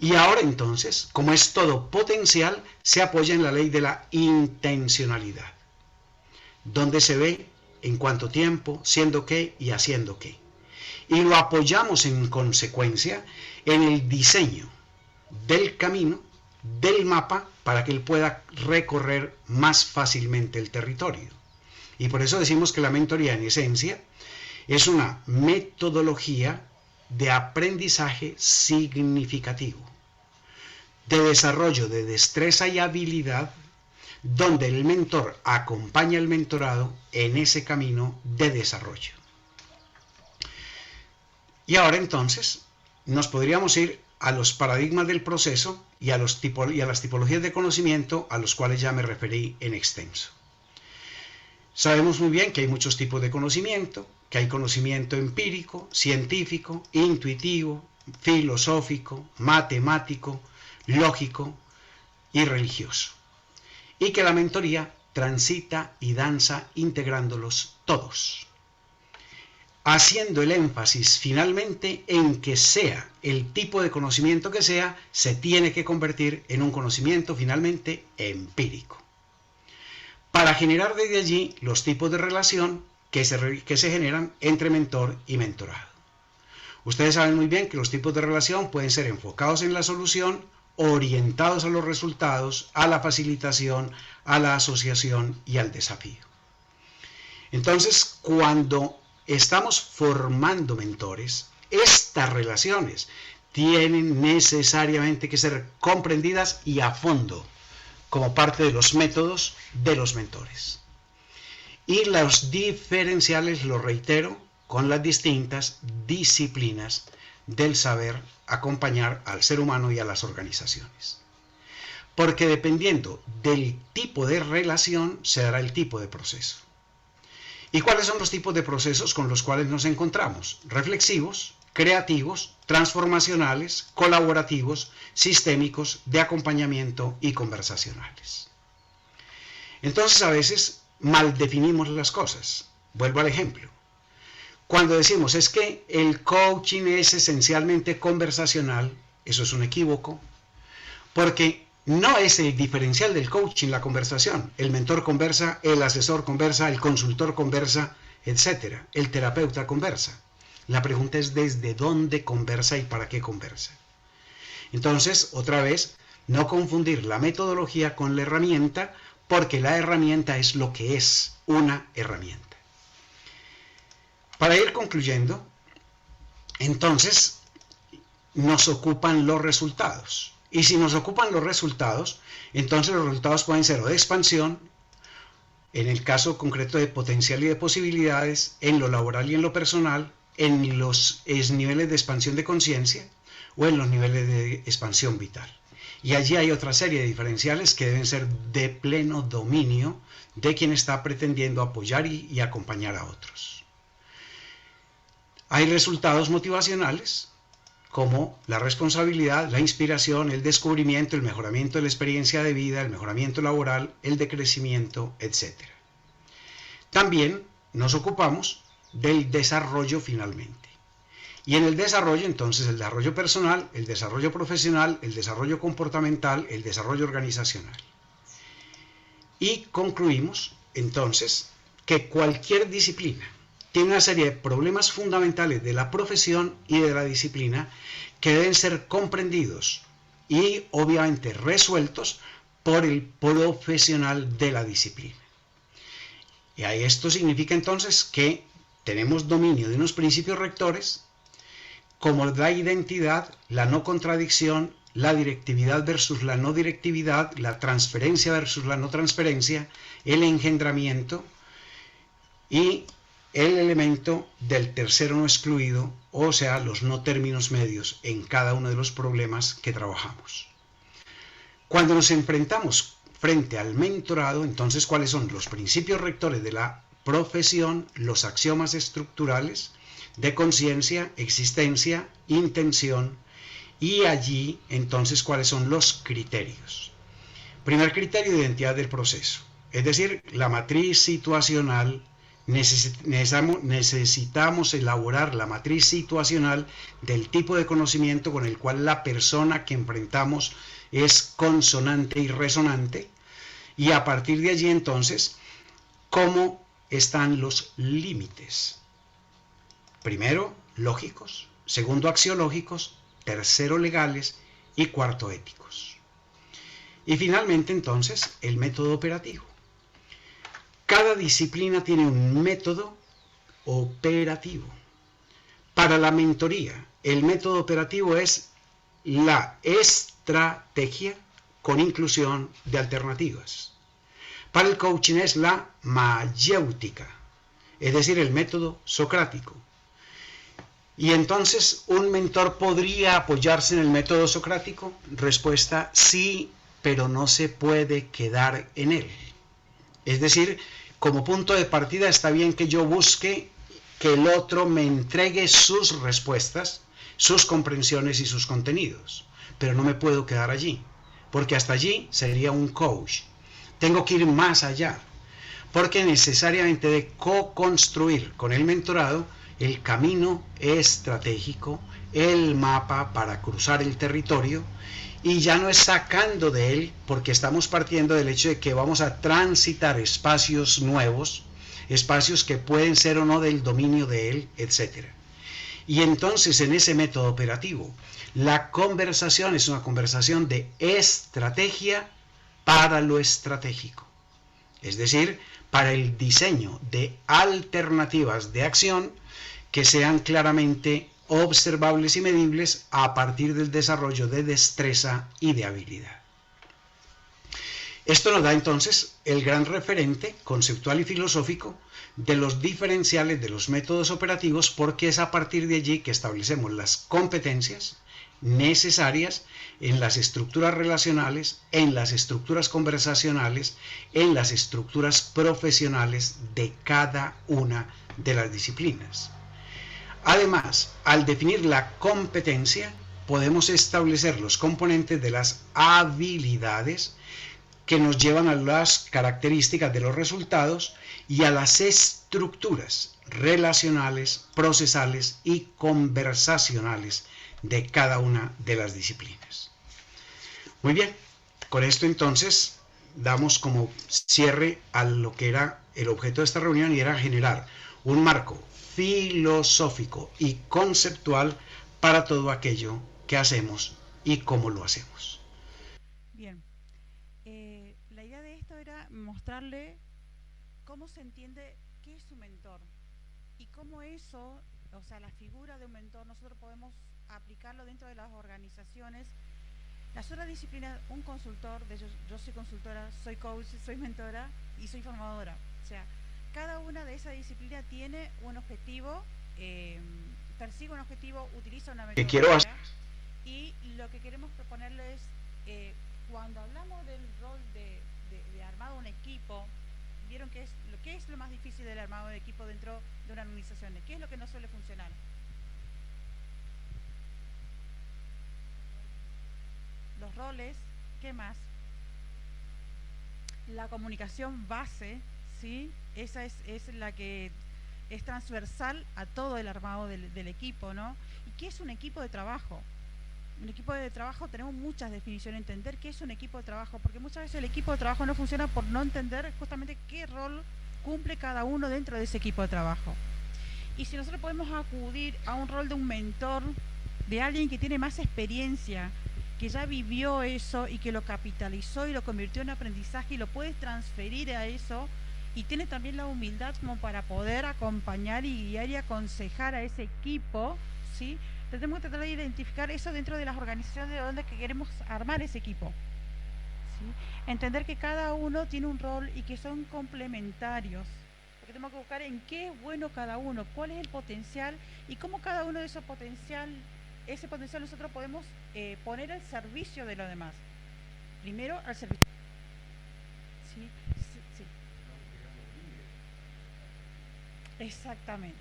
Y ahora entonces, como es todo potencial, se apoya en la ley de la intencionalidad, donde se ve en cuánto tiempo, siendo qué y haciendo qué. Y lo apoyamos en consecuencia en el diseño del camino, del mapa, para que él pueda recorrer más fácilmente el territorio. Y por eso decimos que la mentoría en esencia es una metodología de aprendizaje significativo, de desarrollo de destreza y habilidad, donde el mentor acompaña al mentorado en ese camino de desarrollo. Y ahora entonces nos podríamos ir a los paradigmas del proceso y a las tipologías de conocimiento a los cuales ya me referí en extenso. Sabemos muy bien que hay muchos tipos de conocimiento, que hay conocimiento empírico, científico, intuitivo, filosófico, matemático, lógico y religioso. Y que la mentoría transita y danza integrándolos todos, haciendo el énfasis finalmente en que sea el tipo de conocimiento que sea, se tiene que convertir en un conocimiento finalmente empírico, para generar desde allí los tipos de relación que se generan entre mentor y mentorado. Ustedes saben muy bien que los tipos de relación pueden ser enfocados en la solución, orientados a los resultados, a la facilitación, a la asociación y al desafío. Entonces, cuando estamos formando mentores, estas relaciones tienen necesariamente que ser comprendidas y a fondo como parte de los métodos de los mentores. Y los diferenciales, lo reitero, con las distintas disciplinas del saber acompañar al ser humano y a las organizaciones. Porque dependiendo del tipo de relación se dará el tipo de proceso. ¿Y cuáles son los tipos de procesos con los cuales nos encontramos? Reflexivos, creativos, transformacionales, colaborativos, sistémicos, de acompañamiento y conversacionales. Entonces a veces mal definimos las cosas. Vuelvo al ejemplo. Cuando decimos es que el coaching es esencialmente conversacional, eso es un equívoco, porque no es el diferencial del coaching la conversación. El mentor conversa, el asesor conversa, el consultor conversa, etc. El terapeuta conversa. La pregunta es desde dónde conversa y para qué conversa. Entonces, otra vez, No confundir la metodología con la herramienta, porque la herramienta es lo que es, una herramienta. Para ir concluyendo, entonces nos ocupan los resultados. Y si nos ocupan los resultados, entonces los resultados pueden ser o de expansión, en el caso concreto de potencial y de posibilidades, en lo laboral y en lo personal, en los niveles de expansión de conciencia o en los niveles de expansión vital. Y allí hay otra serie de diferenciales que deben ser de pleno dominio de quien está pretendiendo apoyar y acompañar a otros. Hay resultados motivacionales como la responsabilidad, la inspiración, el descubrimiento, el mejoramiento de la experiencia de vida, el mejoramiento laboral, el decrecimiento, etc. También nos ocupamos del desarrollo finalmente. Y en el desarrollo, entonces, el desarrollo personal, el desarrollo profesional, el desarrollo comportamental, el desarrollo organizacional. Y concluimos, entonces, que cualquier disciplina tiene una serie de problemas fundamentales de la profesión y de la disciplina que deben ser comprendidos y, obviamente, resueltos por el profesional de la disciplina. Y esto significa, entonces, que tenemos dominio de unos principios rectores como la identidad, la no contradicción, la directividad versus la no directividad, la transferencia versus la no transferencia, el engendramiento y el elemento del tercero no excluido, o sea, los no términos medios en cada uno de los problemas que trabajamos. Cuando nos enfrentamos frente al mentorado, entonces, ¿cuáles son los principios rectores de la profesión, los axiomas estructurales de conciencia, existencia, intención, y allí, entonces, ¿cuáles son los criterios? Primer criterio, identidad del proceso, es decir, la matriz situacional. Necesitamos elaborar la matriz situacional del tipo de conocimiento con el cual la persona que enfrentamos es consonante y resonante, y a partir de allí, entonces, ¿cómo están los límites? Primero, lógicos, segundo, axiológicos, tercero, legales y cuarto, éticos. Y finalmente, entonces, el método operativo. Cada disciplina tiene un método operativo. Para la mentoría, el método operativo es la estrategia con inclusión de alternativas. Para el coaching es la mayéutica, es decir, el método socrático. Y entonces, ¿un mentor podría apoyarse en el método socrático? Respuesta, sí, pero no se puede quedar en él. Es decir, como punto de partida está bien que yo busque que el otro me entregue sus respuestas, sus comprensiones y sus contenidos, pero no me puedo quedar allí, porque hasta allí sería un coach. Tengo que ir más allá, porque necesariamente de co-construir con el mentorado el camino estratégico, el mapa para cruzar el territorio, y ya no es sacando de él, porque estamos partiendo del hecho de que vamos a transitar espacios nuevos, espacios que pueden ser o no del dominio de él, etc. Y entonces en ese método operativo, la conversación es una conversación de estrategia para lo estratégico, es decir, para el diseño de alternativas de acción que sean claramente observables y medibles a partir del desarrollo de destreza y de habilidad. Esto nos da entonces el gran referente conceptual y filosófico de los diferenciales de los métodos operativos, porque es a partir de allí que establecemos las competencias necesarias en las estructuras relacionales, en las estructuras conversacionales, en las estructuras profesionales de cada una de las disciplinas. Además, al definir la competencia, podemos establecer los componentes de las habilidades que nos llevan a las características de los resultados y a las estructuras relacionales, procesales y conversacionales de cada una de las disciplinas. Muy bien, con esto entonces damos como cierre a lo que era el objeto de esta reunión, y era generar un marco filosófico y conceptual para todo aquello que hacemos y cómo lo hacemos. mostrarle cómo se entiende qué es un mentor y cómo eso, o sea, la figura de un mentor, nosotros podemos aplicarlo dentro de las organizaciones. Las otras disciplinas, un consultor, yo soy consultora, soy coach, soy mentora y soy formadora. O sea, cada una de esas disciplinas tiene un objetivo, persigue un objetivo, utiliza una que quiero hacer. metodología y lo que queremos proponerles es, cuando hablamos del rol de armado de un equipo, vieron qué es lo más difícil del armado de equipo dentro de una organización, qué es lo que no suele funcionar. Los roles, ¿qué más? La comunicación base, ¿sí? Esa es la que es transversal a todo el armado del equipo, ¿no? ¿Y qué es un equipo de trabajo? Un equipo de trabajo, tenemos muchas definiciones, entender qué es un equipo de trabajo, porque muchas veces el equipo de trabajo no funciona por no entender justamente qué rol cumple cada uno dentro de ese equipo de trabajo. Y si nosotros podemos acudir a un rol de un mentor, de alguien que tiene más experiencia, que ya vivió eso y que lo capitalizó y lo convirtió en aprendizaje y lo puede transferir a eso, y tiene también la humildad como para poder acompañar y guiar y aconsejar a ese equipo, ¿sí? Tenemos que tratar de identificar eso dentro de las organizaciones de donde queremos armar ese equipo, ¿sí? Entender que cada uno tiene un rol y que son complementarios, porque tenemos que buscar en qué es bueno cada uno, cuál es el potencial y cómo cada uno de ese potencial nosotros podemos poner al servicio de los demás. Primero al servicio. ¿Sí? Sí. Exactamente.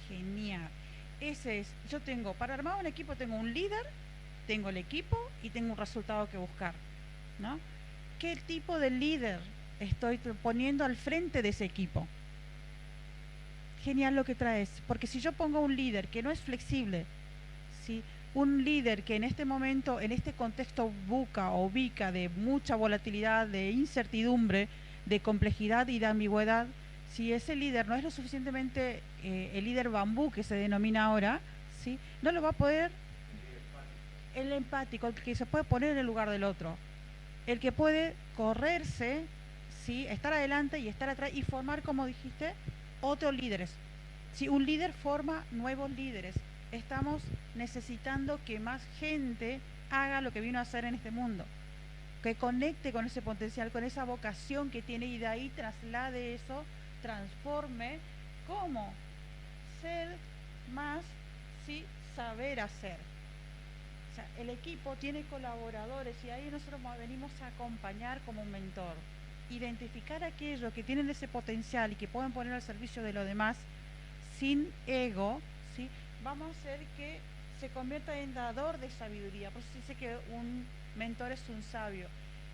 Genial. Ese es, yo tengo, para armar un equipo tengo un líder, tengo el equipo y tengo un resultado que buscar, ¿no? ¿Qué tipo de líder estoy poniendo al frente de ese equipo? Genial lo que traes, porque si yo pongo un líder que no es flexible, ¿sí? Un líder que en este momento, en este contexto ubica de mucha volatilidad, de incertidumbre, de complejidad y de ambigüedad, si ese líder no es lo suficientemente el líder bambú que se denomina ahora, ¿sí? No lo va a poder, el empático, el que se puede poner en el lugar del otro, el que puede correrse, ¿sí? Estar adelante y estar atrás y formar, como dijiste, otros líderes. Si un líder forma nuevos líderes, estamos necesitando que más gente haga lo que vino a hacer en este mundo, que conecte con ese potencial, con esa vocación que tiene y de ahí traslade eso, transforme, ¿cómo? Ser más, ¿sí? Saber hacer. O sea, el equipo tiene colaboradores y ahí nosotros venimos a acompañar como un mentor. Identificar aquellos que tienen ese potencial y que pueden poner al servicio de los demás sin ego, ¿sí? Vamos a hacer que se convierta en dador de sabiduría. Por eso se dice que un mentor es un sabio.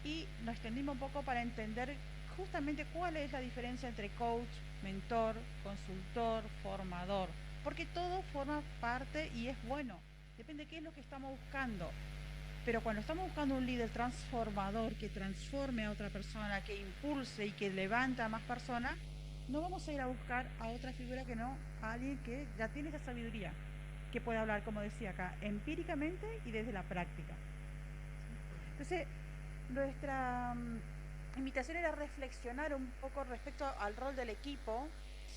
Y nos extendimos un poco para entender justamente cuál es la diferencia entre coach, mentor, consultor, formador. Porque todo forma parte y es bueno. Depende de qué es lo que estamos buscando. Pero cuando estamos buscando un líder transformador que transforme a otra persona, que impulse y que levanta a más personas, no vamos a ir a buscar a otra figura que no, a alguien que ya tiene esa sabiduría, que puede hablar, como decía acá, empíricamente y desde la práctica. Entonces, nuestra invitación era reflexionar un poco respecto al rol del equipo,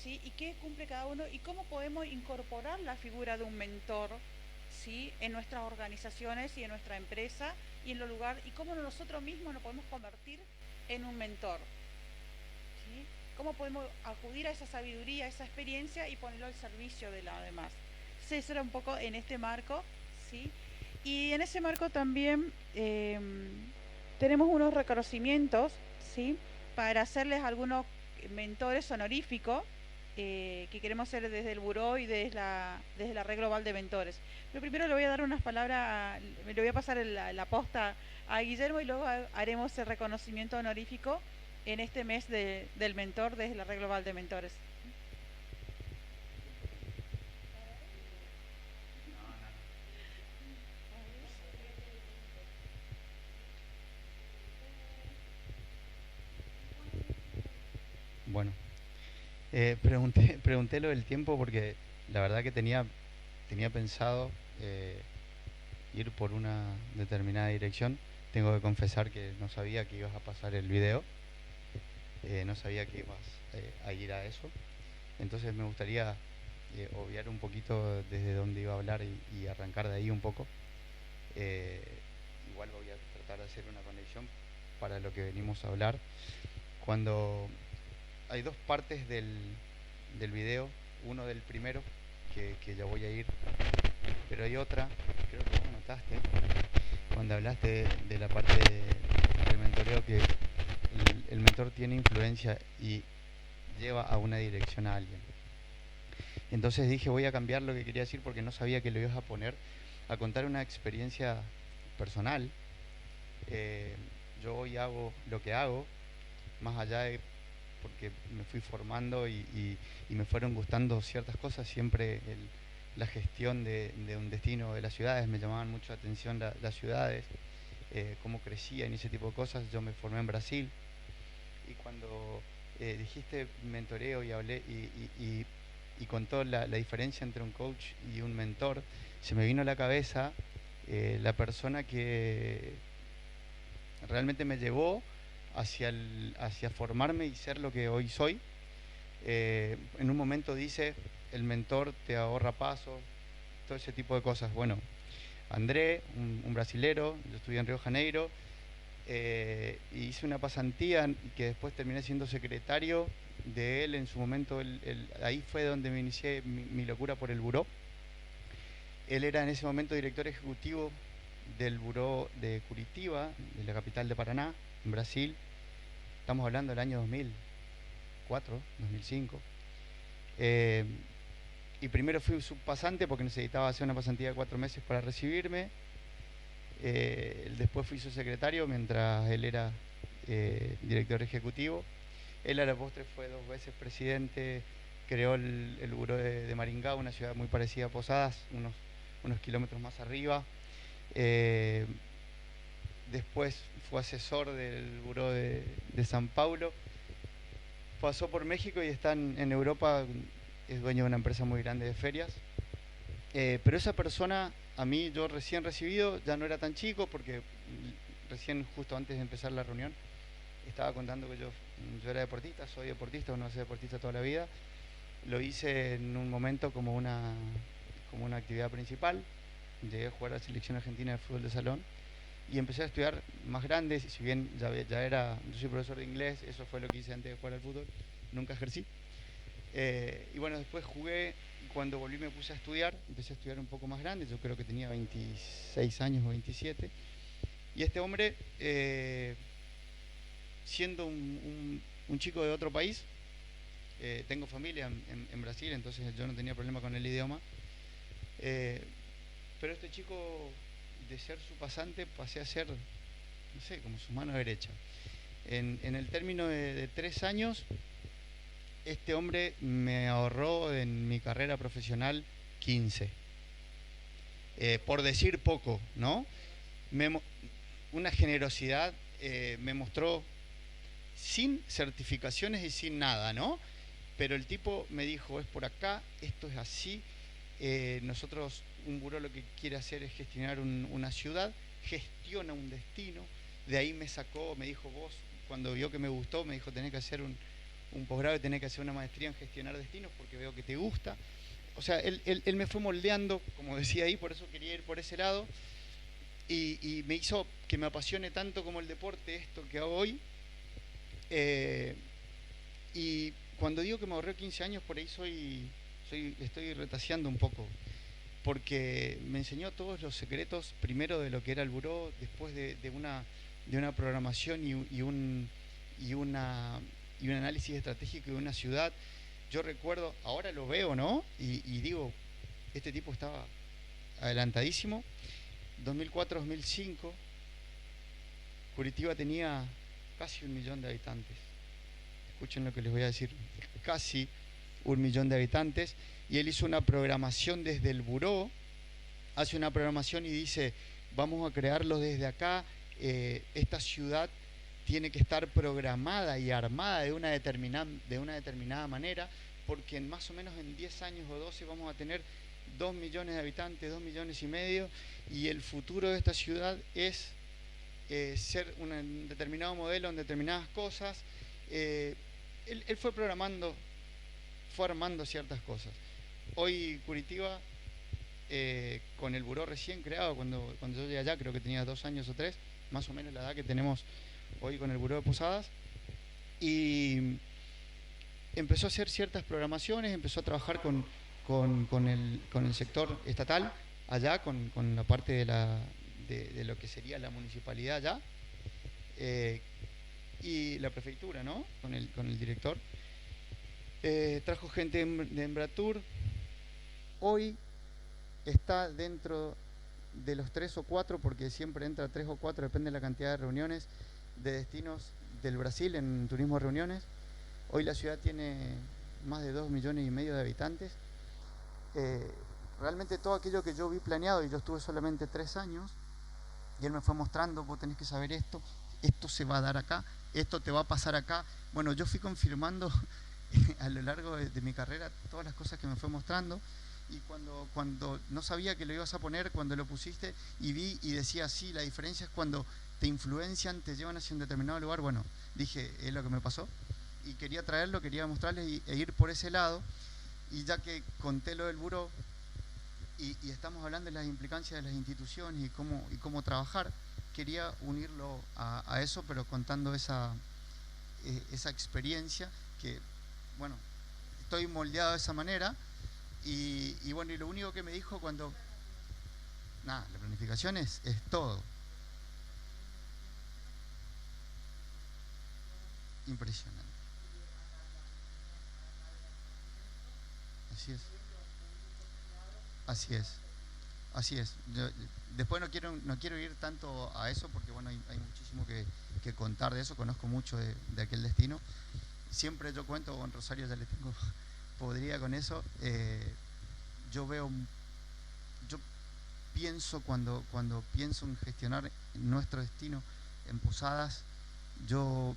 ¿sí? Y qué cumple cada uno y cómo podemos incorporar la figura de un mentor, ¿sí? En nuestras organizaciones y en nuestra empresa y en los lugares, y cómo nosotros mismos nos podemos convertir en un mentor, ¿sí? Cómo podemos acudir a esa sabiduría, a esa experiencia y ponerlo al servicio de los demás. Entonces, eso era un poco en este marco, ¿sí? Y en ese marco también tenemos unos reconocimientos, ¿sí? Para hacerles algunos mentores honoríficos que queremos hacer desde el Buró y desde la Red Global de Mentores. Pero primero le voy a dar unas palabras, le voy a pasar la posta a Guillermo y luego haremos el reconocimiento honorífico en este mes del mentor desde la Red Global de Mentores. Bueno, pregunté lo del tiempo porque la verdad que tenía pensado ir por una determinada dirección. Tengo que confesar que no sabía que ibas a pasar el video, no sabía que ibas a ir a eso. Entonces me gustaría obviar un poquito desde dónde iba a hablar y arrancar de ahí un poco. Igual voy a tratar de hacer una conexión para lo que venimos a hablar. Cuando hay dos partes del video, uno del primero, que ya voy a ir, pero hay otra, creo que vos notaste, cuando hablaste de la parte del mentoreo, que el mentor tiene influencia y lleva a una dirección a alguien. Entonces dije, voy a cambiar lo que quería decir porque no sabía que lo ibas a poner, a contar una experiencia personal. Yo hoy hago lo que hago, más allá de porque me fui formando y me fueron gustando ciertas cosas. Siempre la gestión de un destino de las ciudades, me llamaban mucho la atención las ciudades, cómo crecían y ese tipo de cosas. Yo me formé en Brasil y cuando dijiste mentoreo y hablé y contó la diferencia entre un coach y un mentor, se me vino a la cabeza la persona que realmente me llevó hacia formarme y ser lo que hoy soy. En un momento dice, el mentor te ahorra pasos, todo ese tipo de cosas. Bueno, André, un brasilero, yo estudié en Río de Janeiro, hice una pasantía que después terminé siendo secretario de él en su momento. Ahí fue donde me inicié mi locura por el buró. Él era en ese momento director ejecutivo del buró de Curitiba, de la capital de Paraná, en Brasil. Estamos hablando del año 2004, 2005. Y primero fui subpasante porque necesitaba hacer una pasantía de 4 meses para recibirme. Después fui su secretario mientras él era director ejecutivo. Él a la postre fue 2 veces presidente, creó el buró de Maringá, una ciudad muy parecida a Posadas, unos kilómetros más arriba. Después fue asesor del buró de San Paulo. Pasó por México y está en Europa, es dueño de una empresa muy grande de ferias. Pero esa persona, a mí, yo recién recibido, ya no era tan chico porque recién justo antes de empezar la reunión estaba contando que yo era deportista, soy deportista, uno va a ser deportista toda la vida. Lo hice en un momento como una actividad principal. Llegué a jugar a la selección argentina de fútbol de salón y empecé a estudiar más grande. Si bien ya era, yo soy profesor de inglés, eso fue lo que hice antes de jugar al fútbol, nunca ejercí. Y bueno, después jugué, cuando volví me puse a estudiar, empecé a estudiar un poco más grande, yo creo que tenía 26 años o 27. Y este hombre, siendo un chico de otro país, tengo familia en Brasil, entonces yo no tenía problema con el idioma. Pero este chico, de ser su pasante, pasé a ser, no sé, como su mano derecha. En el término de 3 años, este hombre me ahorró en mi carrera profesional 15. Por decir poco, ¿no? Una generosidad, me mostró sin certificaciones y sin nada, ¿no? Pero el tipo me dijo, es por acá, esto es así. Nosotros, un buró lo que quiere hacer es gestionar una ciudad, gestiona un destino. De ahí me sacó, me dijo, vos, cuando vio que me gustó, me dijo, tenés que hacer un posgrado y tenés que hacer una maestría en gestionar destinos porque veo que te gusta. O sea, él me fue moldeando, como decía ahí, por eso quería ir por ese lado. Y me hizo que me apasione tanto como el deporte, esto que hago hoy. Y cuando digo que me ahorré 15 años, por ahí estoy retaseando un poco, porque me enseñó todos los secretos, primero de lo que era el buró, después de una programación y un análisis estratégico de una ciudad. Yo recuerdo, ahora lo veo, ¿no? Y digo, este tipo estaba adelantadísimo. 2004-2005, Curitiba tenía casi 1 millón de habitantes. Escuchen lo que les voy a decir, casi 1 millón de habitantes. Y él hizo una programación desde el buró, hace una programación y dice, vamos a crearlo desde acá, esta ciudad tiene que estar programada y armada de una determinada manera, porque más o menos en 10 años o 12 vamos a tener 2 millones de habitantes, 2 millones y medio, y el futuro de esta ciudad es ser un determinado modelo en determinadas cosas. Él fue programando, fue armando ciertas cosas. Hoy Curitiba, con el buró recién creado, cuando yo llegué allá, creo que tenía 2 años o 3, más o menos la edad que tenemos hoy con el buró de Posadas, y empezó a hacer ciertas programaciones, empezó a trabajar con el sector estatal allá, con la parte de lo que sería la municipalidad allá, y la prefectura, ¿no? Con el director. Trajo gente de Embratur. Hoy está dentro de los 3 o 4, porque siempre entra 3 o 4, depende de la cantidad de reuniones, de destinos del Brasil en turismo de reuniones. Hoy la ciudad tiene más de 2 millones y medio de habitantes. Realmente todo aquello que yo vi planeado, y yo estuve solamente 3 años, y él me fue mostrando: vos tenés que saber esto se va a dar acá, esto te va a pasar acá. Bueno, yo fui confirmando a lo largo de mi carrera todas las cosas que me fue mostrando, y cuando no sabía que lo ibas a poner, cuando lo pusiste y vi y decía, sí, la diferencia es cuando te influencian, te llevan hacia un determinado lugar. Bueno, dije, es lo que me pasó, y quería traerlo, quería mostrarles e ir por ese lado. Y ya que conté lo del buró y estamos hablando de las implicancias de las instituciones y cómo trabajar, quería unirlo a eso, pero contando esa experiencia que, bueno, estoy moldeado de esa manera. Y bueno, y lo único que me dijo cuando... Nada, la planificación es todo. Impresionante. Así es. Así es. Así es. Yo, después no quiero ir tanto a eso, porque bueno, hay muchísimo que contar de eso. Conozco mucho de aquel destino. Siempre yo cuento, con Rosario ya le tengo podría con eso. Yo pienso, cuando pienso en gestionar nuestro destino en Posadas, yo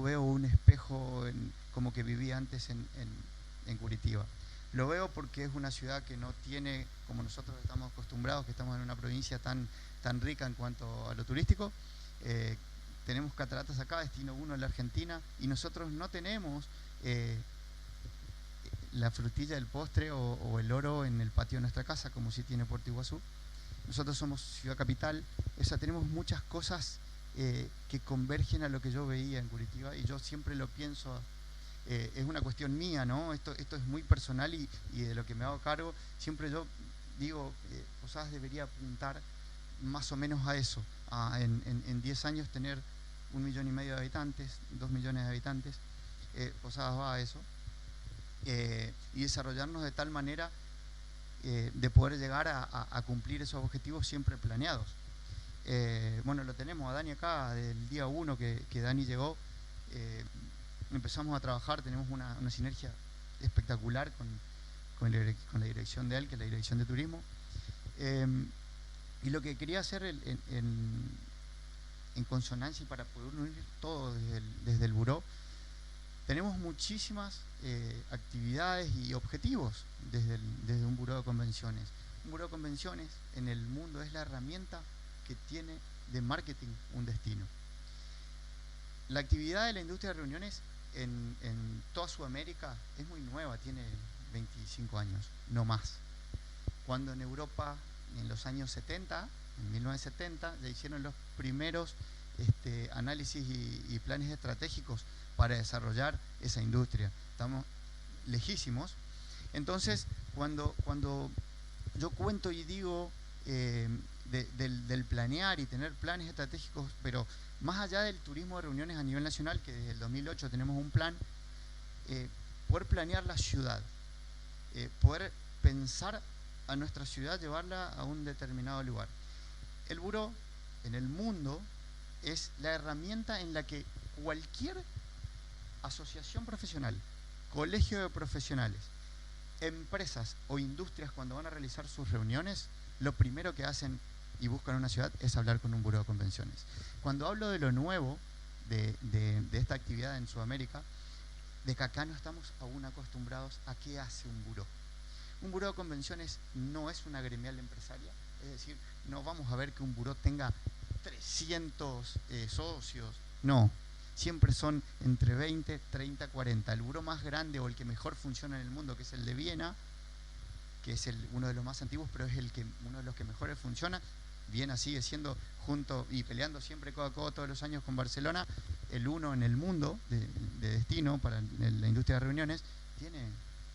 veo un espejo como que vivía antes en Curitiba. Lo veo porque es una ciudad que no tiene, como nosotros estamos acostumbrados, que estamos en una provincia tan rica en cuanto a lo turístico. Tenemos cataratas acá, destino 1 en la Argentina, y nosotros no tenemos la frutilla del postre o el oro en el patio de nuestra casa, como sí tiene Puerto Iguazú. Nosotros somos ciudad capital, o sea, tenemos muchas cosas que convergen a lo que yo veía en Curitiba, y yo siempre lo pienso. Es una cuestión mía, ¿no? Esto es muy personal, y de lo que me hago cargo. Siempre yo digo, Posadas debería apuntar más o menos a eso, en 10 años tener 1,5 millones de habitantes, 2 millones de habitantes. Posadas va a eso, y desarrollarnos de tal manera de poder llegar a cumplir esos objetivos siempre planeados. Bueno, lo tenemos a Dani acá del día 1 que Dani llegó. Empezamos a trabajar, tenemos una sinergia espectacular con la dirección de él, que es la dirección de turismo. Y lo que quería hacer en consonancia, y para poder unir todo desde el buró, tenemos muchísimas actividades y objetivos desde un buró de convenciones. Un buró de convenciones en el mundo es la herramienta que tiene de marketing un destino. La actividad de la industria de reuniones en toda Sudamérica es muy nueva, tiene 25 años, no más. Cuando en Europa, en los años 70, en 1970, ya hicieron los primeros análisis y planes estratégicos para desarrollar esa industria. Estamos lejísimos. Entonces, cuando yo cuento y digo del planear y tener planes estratégicos, pero más allá del turismo de reuniones a nivel nacional, que desde el 2008 tenemos un plan, poder planear la ciudad, poder pensar a nuestra ciudad, llevarla a un determinado lugar. El buró en el mundo es la herramienta en la que cualquier asociación profesional, colegio de profesionales, empresas o industrias, cuando van a realizar sus reuniones, lo primero que hacen y buscan una ciudad es hablar con un buró de convenciones. Cuando hablo de lo nuevo de esta actividad en Sudamérica, de que acá no estamos aún acostumbrados a qué hace un buró. Un buró de convenciones no es una gremial empresaria, es decir, no vamos a ver que un buró tenga 300 socios, no, siempre son entre 20, 30, 40. El buró más grande o el que mejor funciona en el mundo, que es el de Viena, que es uno de los más antiguos, pero es uno de los que mejores funciona. Viena sigue siendo, junto y peleando siempre codo a codo todos los años con Barcelona, el uno en el mundo de destino para la industria de reuniones.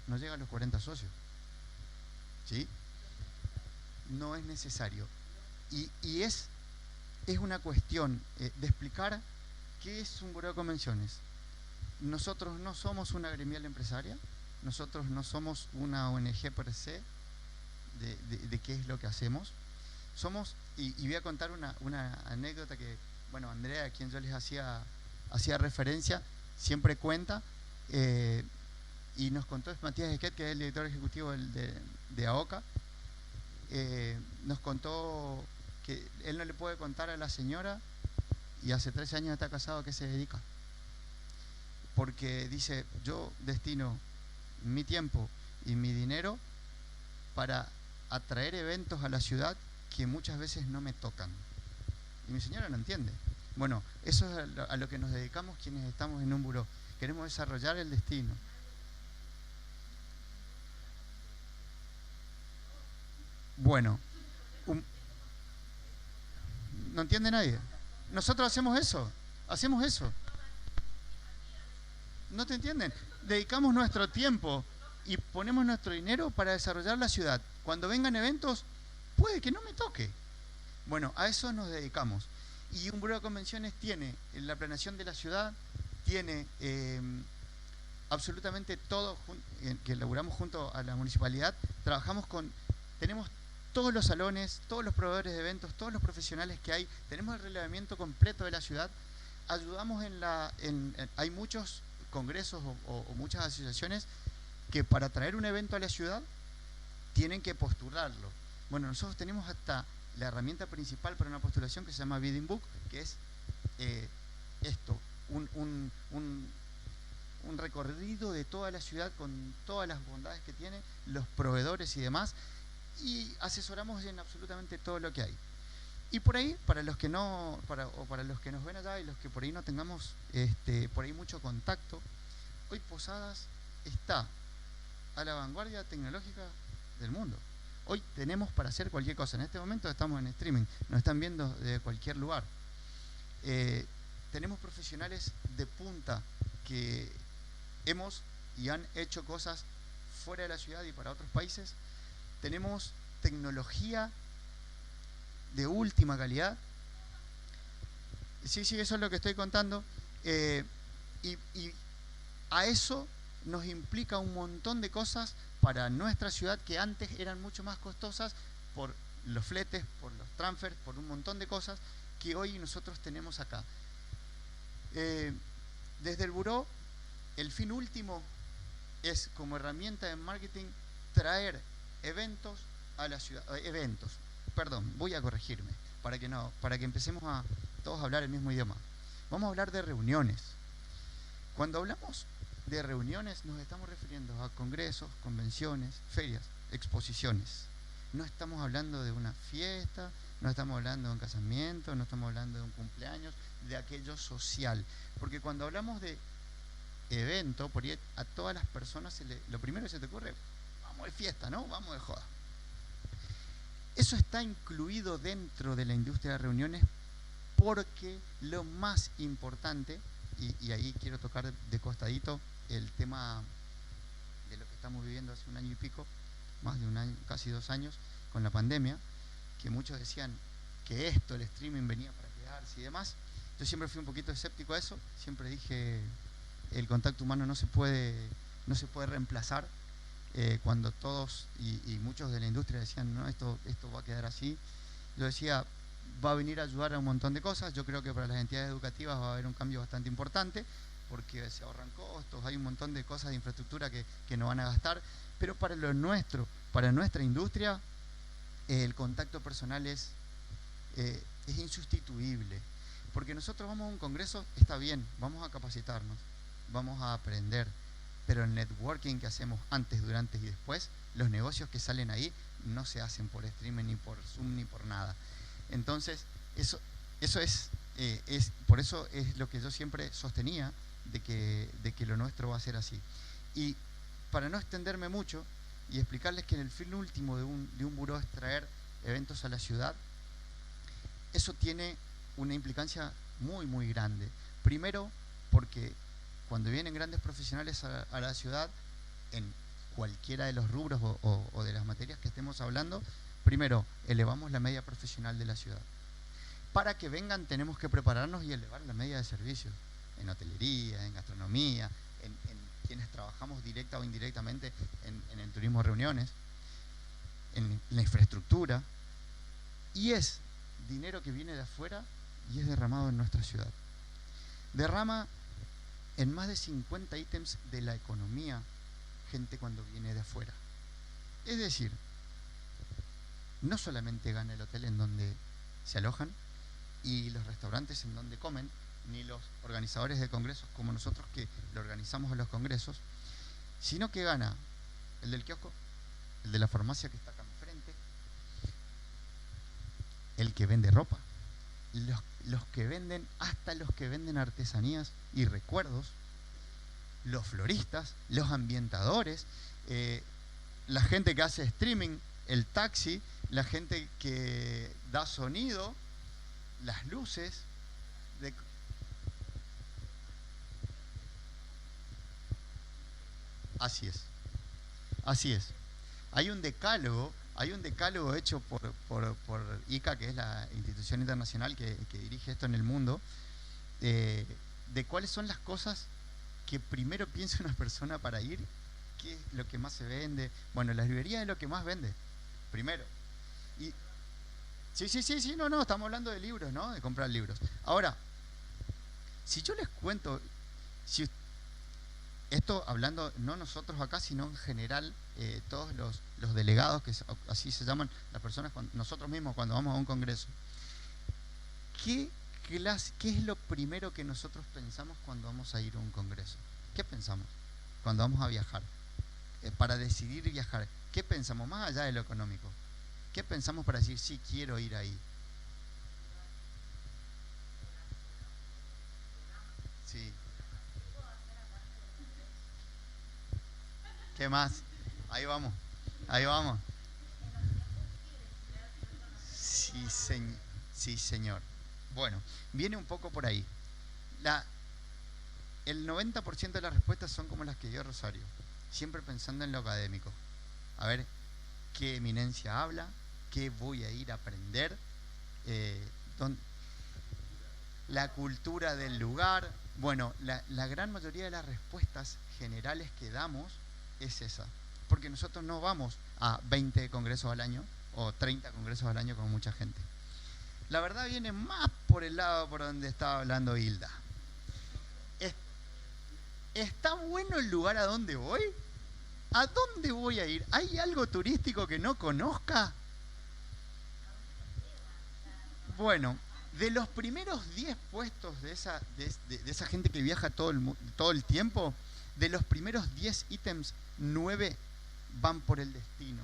No llega a los 40 socios, ¿sí? No es necesario. Y es una cuestión de explicar qué es un buró de convenciones. Nosotros no somos una gremial empresaria, nosotros no somos una ONG per se de qué es lo que hacemos. Somos, y voy a contar una anécdota que, bueno, Andrea, a quien yo les hacía referencia, siempre cuenta, y nos contó, es Matías Esquet, que es el director ejecutivo de AOCA, nos contó que él no le puede contar a la señora, y hace 13 años está casado, a qué se dedica. Porque dice, yo destino mi tiempo y mi dinero para atraer eventos a la ciudad que muchas veces no me tocan. Y mi señora no entiende. Bueno, eso es a lo que nos dedicamos quienes estamos en un buró. Queremos desarrollar el destino. Bueno, ¿no entiende nadie? Nosotros hacemos eso. ¿No te entienden? Dedicamos nuestro tiempo y ponemos nuestro dinero para desarrollar la ciudad. Cuando vengan eventos, puede que no me toque. Bueno, a eso nos dedicamos. Y un buró de convenciones tiene la planeación de la ciudad, tiene absolutamente todo, que elaboramos junto a la municipalidad. Tenemos todos los salones, todos los proveedores de eventos, todos los profesionales que hay. Tenemos el relevamiento completo de la ciudad. Ayudamos hay muchos congresos o muchas asociaciones que para traer un evento a la ciudad tienen que postularlo. Bueno, nosotros tenemos hasta la herramienta principal para una postulación que se llama Bidding Book, que es un recorrido de toda la ciudad con todas las bondades que tiene, los proveedores y demás, y asesoramos en absolutamente todo lo que hay. Y por ahí, para los que nos ven allá y los que por ahí no tengamos por ahí mucho contacto, hoy Posadas está a la vanguardia tecnológica del mundo. Hoy tenemos para hacer cualquier cosa. En este momento estamos en streaming, nos están viendo de cualquier lugar. Tenemos profesionales de punta que hemos y han hecho cosas fuera de la ciudad y para otros países. Tenemos tecnología de última calidad. Sí, eso es lo que estoy contando. Y a eso nos implica un montón de cosas para nuestra ciudad que antes eran mucho más costosas por los fletes, por los transfers, por un montón de cosas que hoy nosotros tenemos acá. Desde el buró, el fin último es, como herramienta de marketing, traer eventos a la ciudad. Voy a corregirme para que empecemos a todos a hablar el mismo idioma. Vamos a hablar de reuniones. Cuando hablamos de reuniones nos estamos refiriendo a congresos, convenciones, ferias, exposiciones. No estamos hablando de una fiesta, no estamos hablando de un casamiento, no estamos hablando de un cumpleaños, de aquello social. Porque cuando hablamos de evento, por ahí a todas las personas lo primero que se te ocurre, vamos de fiesta, ¿no? Vamos de joda. Eso está incluido dentro de la industria de reuniones porque lo más importante, y ahí quiero tocar de costadito el tema de lo que estamos viviendo hace un año y pico, más de un año, casi 2 años, con la pandemia, que muchos decían que el streaming venía para quedarse y demás. Yo siempre fui un poquito escéptico a eso, siempre dije el contacto humano no se puede reemplazar. Cuando todos y muchos de la industria decían, no, esto va a quedar así, yo decía, va a venir a ayudar a un montón de cosas. Yo creo que para las entidades educativas va a haber un cambio bastante importante, porque se ahorran costos, hay un montón de cosas de infraestructura que no van a gastar, pero para lo nuestro, para nuestra industria, el contacto personal es insustituible, porque nosotros vamos a un congreso, está bien, vamos a capacitarnos, vamos a aprender, pero el networking que hacemos antes, durante y después, los negocios que salen ahí no se hacen por streaming, ni por Zoom, ni por nada. Entonces, eso por eso es lo que yo siempre sostenía, de que lo nuestro va a ser así. Y para no extenderme mucho y explicarles que en el fin último de un buró es traer eventos a la ciudad, eso tiene una implicancia muy, muy grande. Primero, porque cuando vienen grandes profesionales a la ciudad, en cualquiera de los rubros o de las materias que estemos hablando, primero, elevamos la media profesional de la ciudad. Para que vengan tenemos que prepararnos y elevar la media de servicios, en hotelería, en gastronomía, en quienes trabajamos directa o indirectamente en el turismo de reuniones, en la infraestructura, y es dinero que viene de afuera y es derramado en nuestra ciudad. Derrama en más de 50 ítems de la economía gente cuando viene de afuera. Es decir, no solamente gana el hotel en donde se alojan y los restaurantes en donde comen, ni los organizadores de congresos como nosotros que lo organizamos a los congresos, sino que gana el del kiosco, el de la farmacia que está acá enfrente, el que vende ropa, los que venden, hasta los que venden artesanías y recuerdos, los floristas, los ambientadores, la gente que hace streaming, el taxi, la gente que da sonido, las luces. Así es, así es. Hay un decálogo hecho por ICA, que es la institución internacional que dirige esto en el mundo, de cuáles son las cosas que primero piensa una persona para ir, qué es lo que más se vende. Bueno, la librería es lo que más vende, primero. Y sí, no, estamos hablando de libros, ¿no? De comprar libros. Ahora, si yo les cuento, esto hablando no nosotros acá, sino en general, todos los delegados, que así se llaman las personas, nosotros mismos cuando vamos a un congreso, ¿qué es lo primero que nosotros pensamos cuando vamos a ir a un congreso? ¿Qué pensamos cuando vamos a viajar? Para decidir viajar, ¿qué pensamos más allá de lo económico? ¿Qué pensamos para decir, sí, quiero ir ahí? Sí. ¿Qué más? Ahí vamos. Sí, señor. Bueno, viene un poco por ahí. El 90% de las respuestas son como las que dio Rosario, siempre pensando en lo académico. A ver, ¿qué eminencia habla? ¿Qué voy a ir a aprender? La cultura del lugar. Bueno, la gran mayoría de las respuestas generales que damos es esa. Porque nosotros no vamos a 20 congresos al año o 30 congresos al año con mucha gente. La verdad viene más por el lado por donde estaba hablando Hilda. ¿Está bueno el lugar a donde voy? ¿A dónde voy a ir? ¿Hay algo turístico que no conozca? Bueno, de los primeros 10 puestos de esa gente que viaja todo el tiempo, de los primeros 10 ítems, 9 van por el destino.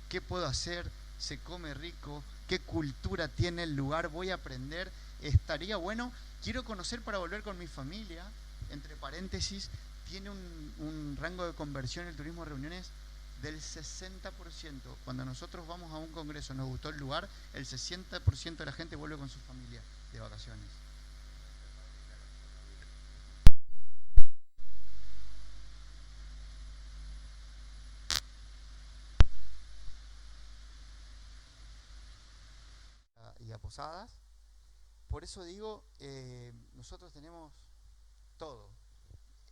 ¿Qué puedo hacer? ¿Se come rico? ¿Qué cultura tiene el lugar? ¿Voy a aprender? ¿Estaría bueno? ¿Quiero conocer para volver con mi familia? Entre paréntesis, tiene un rango de conversión el turismo de reuniones del 60%. Cuando nosotros vamos a un congreso, nos gustó el lugar, el 60% de la gente vuelve con su familia de vacaciones. Y a posadas. Por eso digo, nosotros tenemos todo.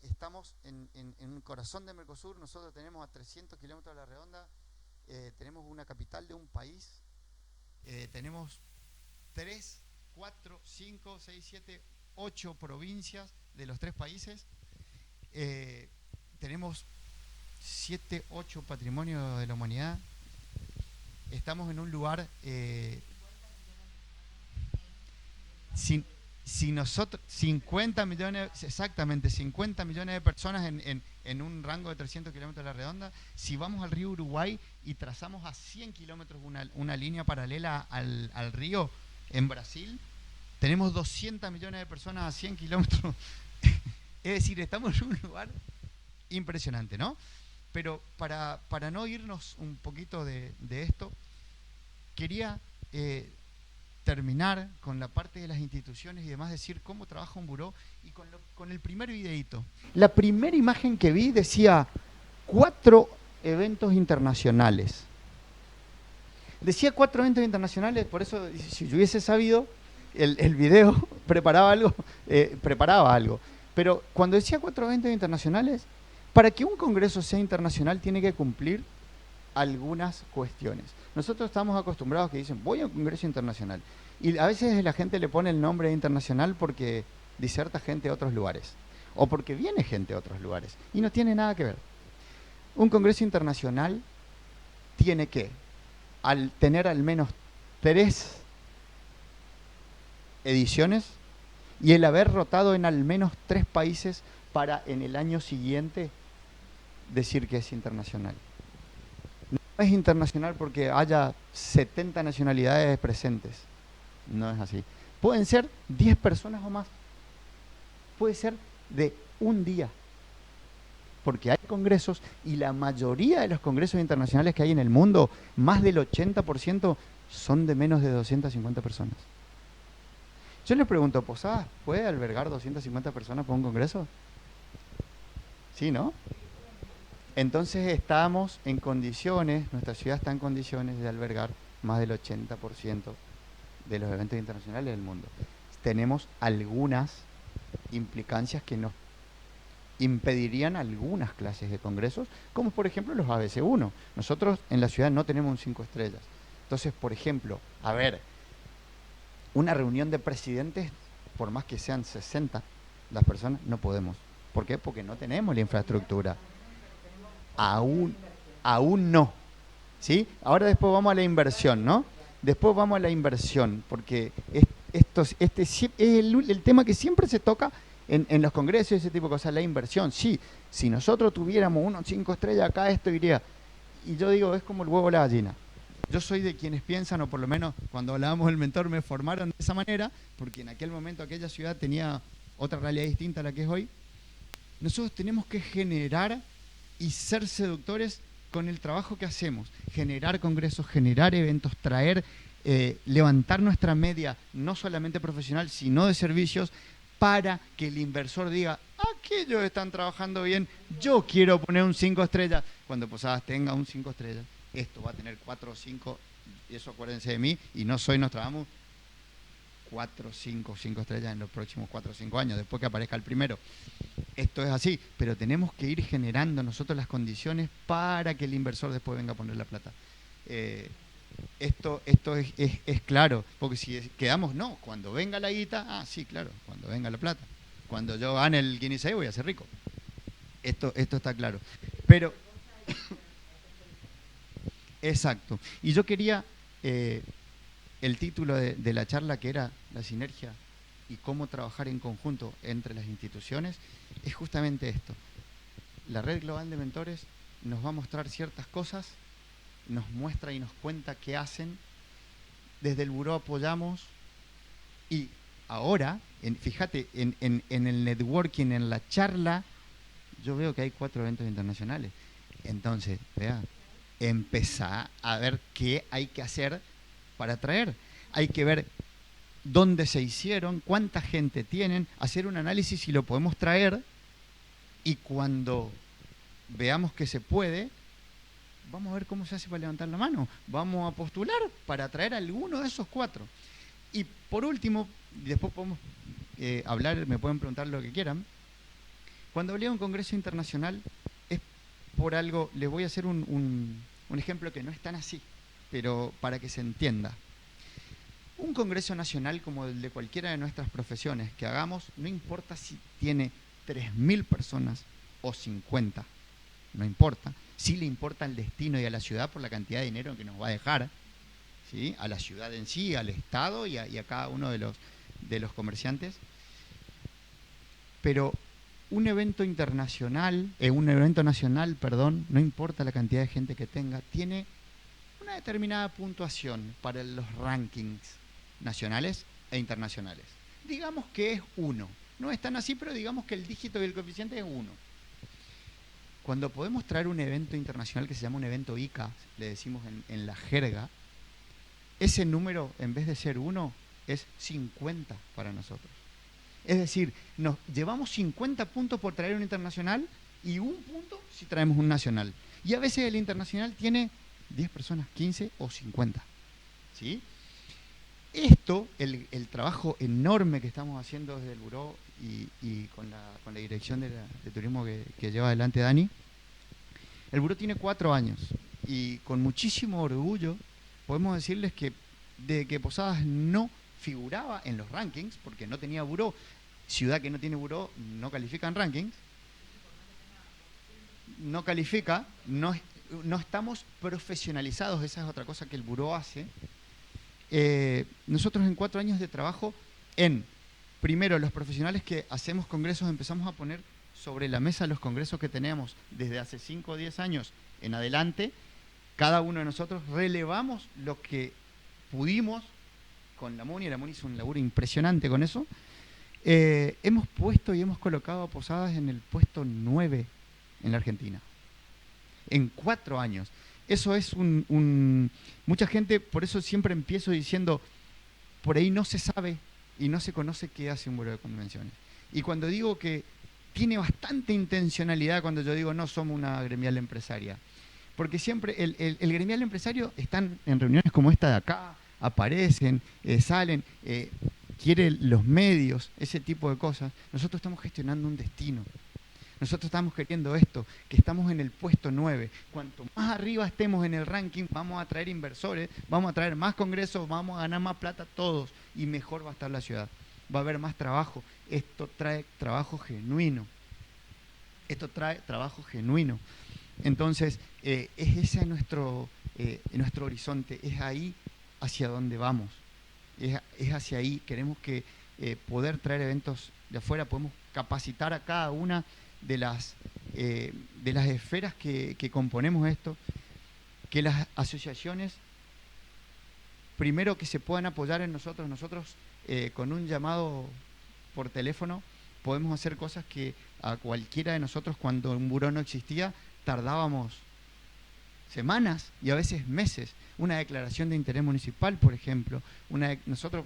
Estamos en el corazón de Mercosur, nosotros tenemos a 300 kilómetros de la redonda, tenemos una capital de un país, tenemos 3, 4, 5, 6, 7, 8 provincias de los 3 países, tenemos 7, 8 patrimonios de la humanidad, estamos en un lugar Si nosotros, 50 millones, exactamente, 50 millones de personas en un rango de 300 kilómetros de la redonda, si vamos al río Uruguay y trazamos a 100 kilómetros una línea paralela al río en Brasil, tenemos 200 millones de personas a 100 kilómetros. Es decir, estamos en un lugar impresionante, ¿no? Pero para no irnos un poquito de esto, quería terminar con la parte de las instituciones y demás, decir cómo trabaja un buró y con el primer videíto. La primera imagen que vi decía 4 eventos internacionales. Decía 4 eventos internacionales, por eso si yo hubiese sabido el video preparaba algo. Pero cuando decía 4 eventos internacionales, para que un congreso sea internacional tiene que cumplir algunas cuestiones. Nosotros estamos acostumbrados que dicen, voy a un congreso internacional. Y a veces la gente le pone el nombre de internacional porque diserta gente de otros lugares. O porque viene gente de otros lugares. Y no tiene nada que ver. Un congreso internacional tiene que tener al menos 3 ediciones y el haber rotado en al menos 3 países para en el año siguiente decir que es internacional. No es internacional porque haya 70 nacionalidades presentes. No es así. Pueden ser 10 personas o más. Puede ser de un día. Porque hay congresos y la mayoría de los congresos internacionales que hay en el mundo, más del 80% son de menos de 250 personas. Yo les pregunto, ¿Posadas puede albergar 250 personas para un congreso? Sí, ¿no? Entonces estamos en condiciones, nuestra ciudad está en condiciones de albergar más del 80% de los eventos internacionales del mundo. Tenemos algunas implicancias que nos impedirían algunas clases de congresos, como por ejemplo los ABC1. Nosotros en la ciudad no tenemos un 5 estrellas. Entonces, por ejemplo, a ver, una reunión de presidentes, por más que sean 60 las personas, no podemos. ¿Por qué? Porque no tenemos la infraestructura. Aún no. ¿Sí? Ahora después vamos a la inversión, ¿no? Después vamos a la inversión, porque este es el tema que siempre se toca en los congresos y ese tipo de cosas, la inversión. Sí, si nosotros tuviéramos unos 5 estrellas acá, esto iría. Y yo digo, es como el huevo o la gallina. Yo soy de quienes piensan, o por lo menos cuando hablábamos del mentor me formaron de esa manera, porque en aquel momento aquella ciudad tenía otra realidad distinta a la que es hoy. Nosotros tenemos que generar y ser seductores con el trabajo que hacemos, generar congresos, generar eventos, traer, levantar nuestra media, no solamente profesional, sino de servicios, para que el inversor diga, aquellos están trabajando bien, yo quiero poner un 5 estrellas. Cuando Posadas tenga un 5 estrellas, esto va a tener 4 o 5, eso acuérdense de mí, y no soy Nostradamus, 4, 5 estrellas en los próximos 4 o 5 años, después que aparezca el primero. Esto es así, pero tenemos que ir generando nosotros las condiciones para que el inversor después venga a poner la plata. Esto es claro, porque si quedamos, no, cuando venga la guita, sí, claro, cuando venga la plata. Cuando yo gane el Guinness voy a ser rico. Esto está claro. Pero, exacto. Y yo quería, el título de la charla, que era la sinergia y cómo trabajar en conjunto entre las instituciones, es justamente esto. La Red Global de Mentores nos va a mostrar ciertas cosas, nos muestra y nos cuenta qué hacen. Desde el buró apoyamos y ahora, fíjate, en el networking, en la charla, yo veo que hay 4 eventos internacionales. Entonces, vea, empezá a ver qué hay que hacer para traer. Hay que ver dónde se hicieron, cuánta gente tienen, hacer un análisis si lo podemos traer, y cuando veamos que se puede, vamos a ver cómo se hace para levantar la mano. Vamos a postular para traer alguno de esos 4. Y por último, después podemos hablar, me pueden preguntar lo que quieran. Cuando hablé de un congreso internacional, es por algo, les voy a hacer un ejemplo que no es tan así, pero para que se entienda. Un congreso nacional como el de cualquiera de nuestras profesiones que hagamos, no importa si tiene 3.000 personas o 50, no importa. Sí le importa el destino y a la ciudad por la cantidad de dinero que nos va a dejar, ¿sí? A la ciudad en sí, al Estado y a cada uno de de los comerciantes, pero un evento nacional, perdón, no importa la cantidad de gente que tenga, tiene una determinada puntuación para los rankings nacionales e internacionales. Digamos que es 1. No es tan así, pero digamos que el dígito del coeficiente es 1. Cuando podemos traer un evento internacional que se llama un evento ICA, le decimos en la jerga, ese número, en vez de ser 1, es 50 para nosotros. Es decir, nos llevamos 50 puntos por traer un internacional y 1 punto si traemos un nacional. Y a veces el internacional tiene 10 personas, 15 o 50. ¿Sí? Esto, el trabajo enorme que estamos haciendo desde el Buró y con la dirección de turismo que lleva adelante Dani, el Buró tiene 4 años y con muchísimo orgullo podemos decirles que desde que Posadas no figuraba en los rankings, porque no tenía buró, ciudad que no tiene buró no califica en rankings, no califica, no estamos profesionalizados, esa es otra cosa que el buró hace. Nosotros en 4 años de trabajo, primero los profesionales que hacemos congresos empezamos a poner sobre la mesa los congresos que tenemos desde hace 5 o 10 años en adelante. Cada uno de nosotros relevamos lo que pudimos con la MUNI hizo un laburo impresionante con eso. Hemos puesto y hemos colocado a Posadas en el puesto 9 en la Argentina. En 4 años. Eso es mucha gente, por eso siempre empiezo diciendo, por ahí no se sabe y no se conoce qué hace un buró de convenciones. Y cuando digo que tiene bastante intencionalidad, cuando yo digo no somos una gremial empresaria, porque siempre el gremial empresario están en reuniones como esta de acá, aparecen, salen, quieren los medios, ese tipo de cosas. Nosotros estamos gestionando un destino. Nosotros estamos queriendo esto, que estamos en el puesto 9. Cuanto más arriba estemos en el ranking, vamos a traer inversores, vamos a traer más congresos, vamos a ganar más plata todos y mejor va a estar la ciudad. Va a haber más trabajo. Esto trae trabajo genuino. Entonces, es ese nuestro horizonte, es ahí hacia donde vamos. Es hacia ahí. Queremos que poder traer eventos de afuera, podemos capacitar a cada una de las esferas que componemos esto, que las asociaciones, primero que se puedan apoyar en nosotros, con un llamado por teléfono podemos hacer cosas que a cualquiera de nosotros cuando un buró no existía tardábamos semanas y a veces meses. Una declaración de interés municipal, por ejemplo. Nosotros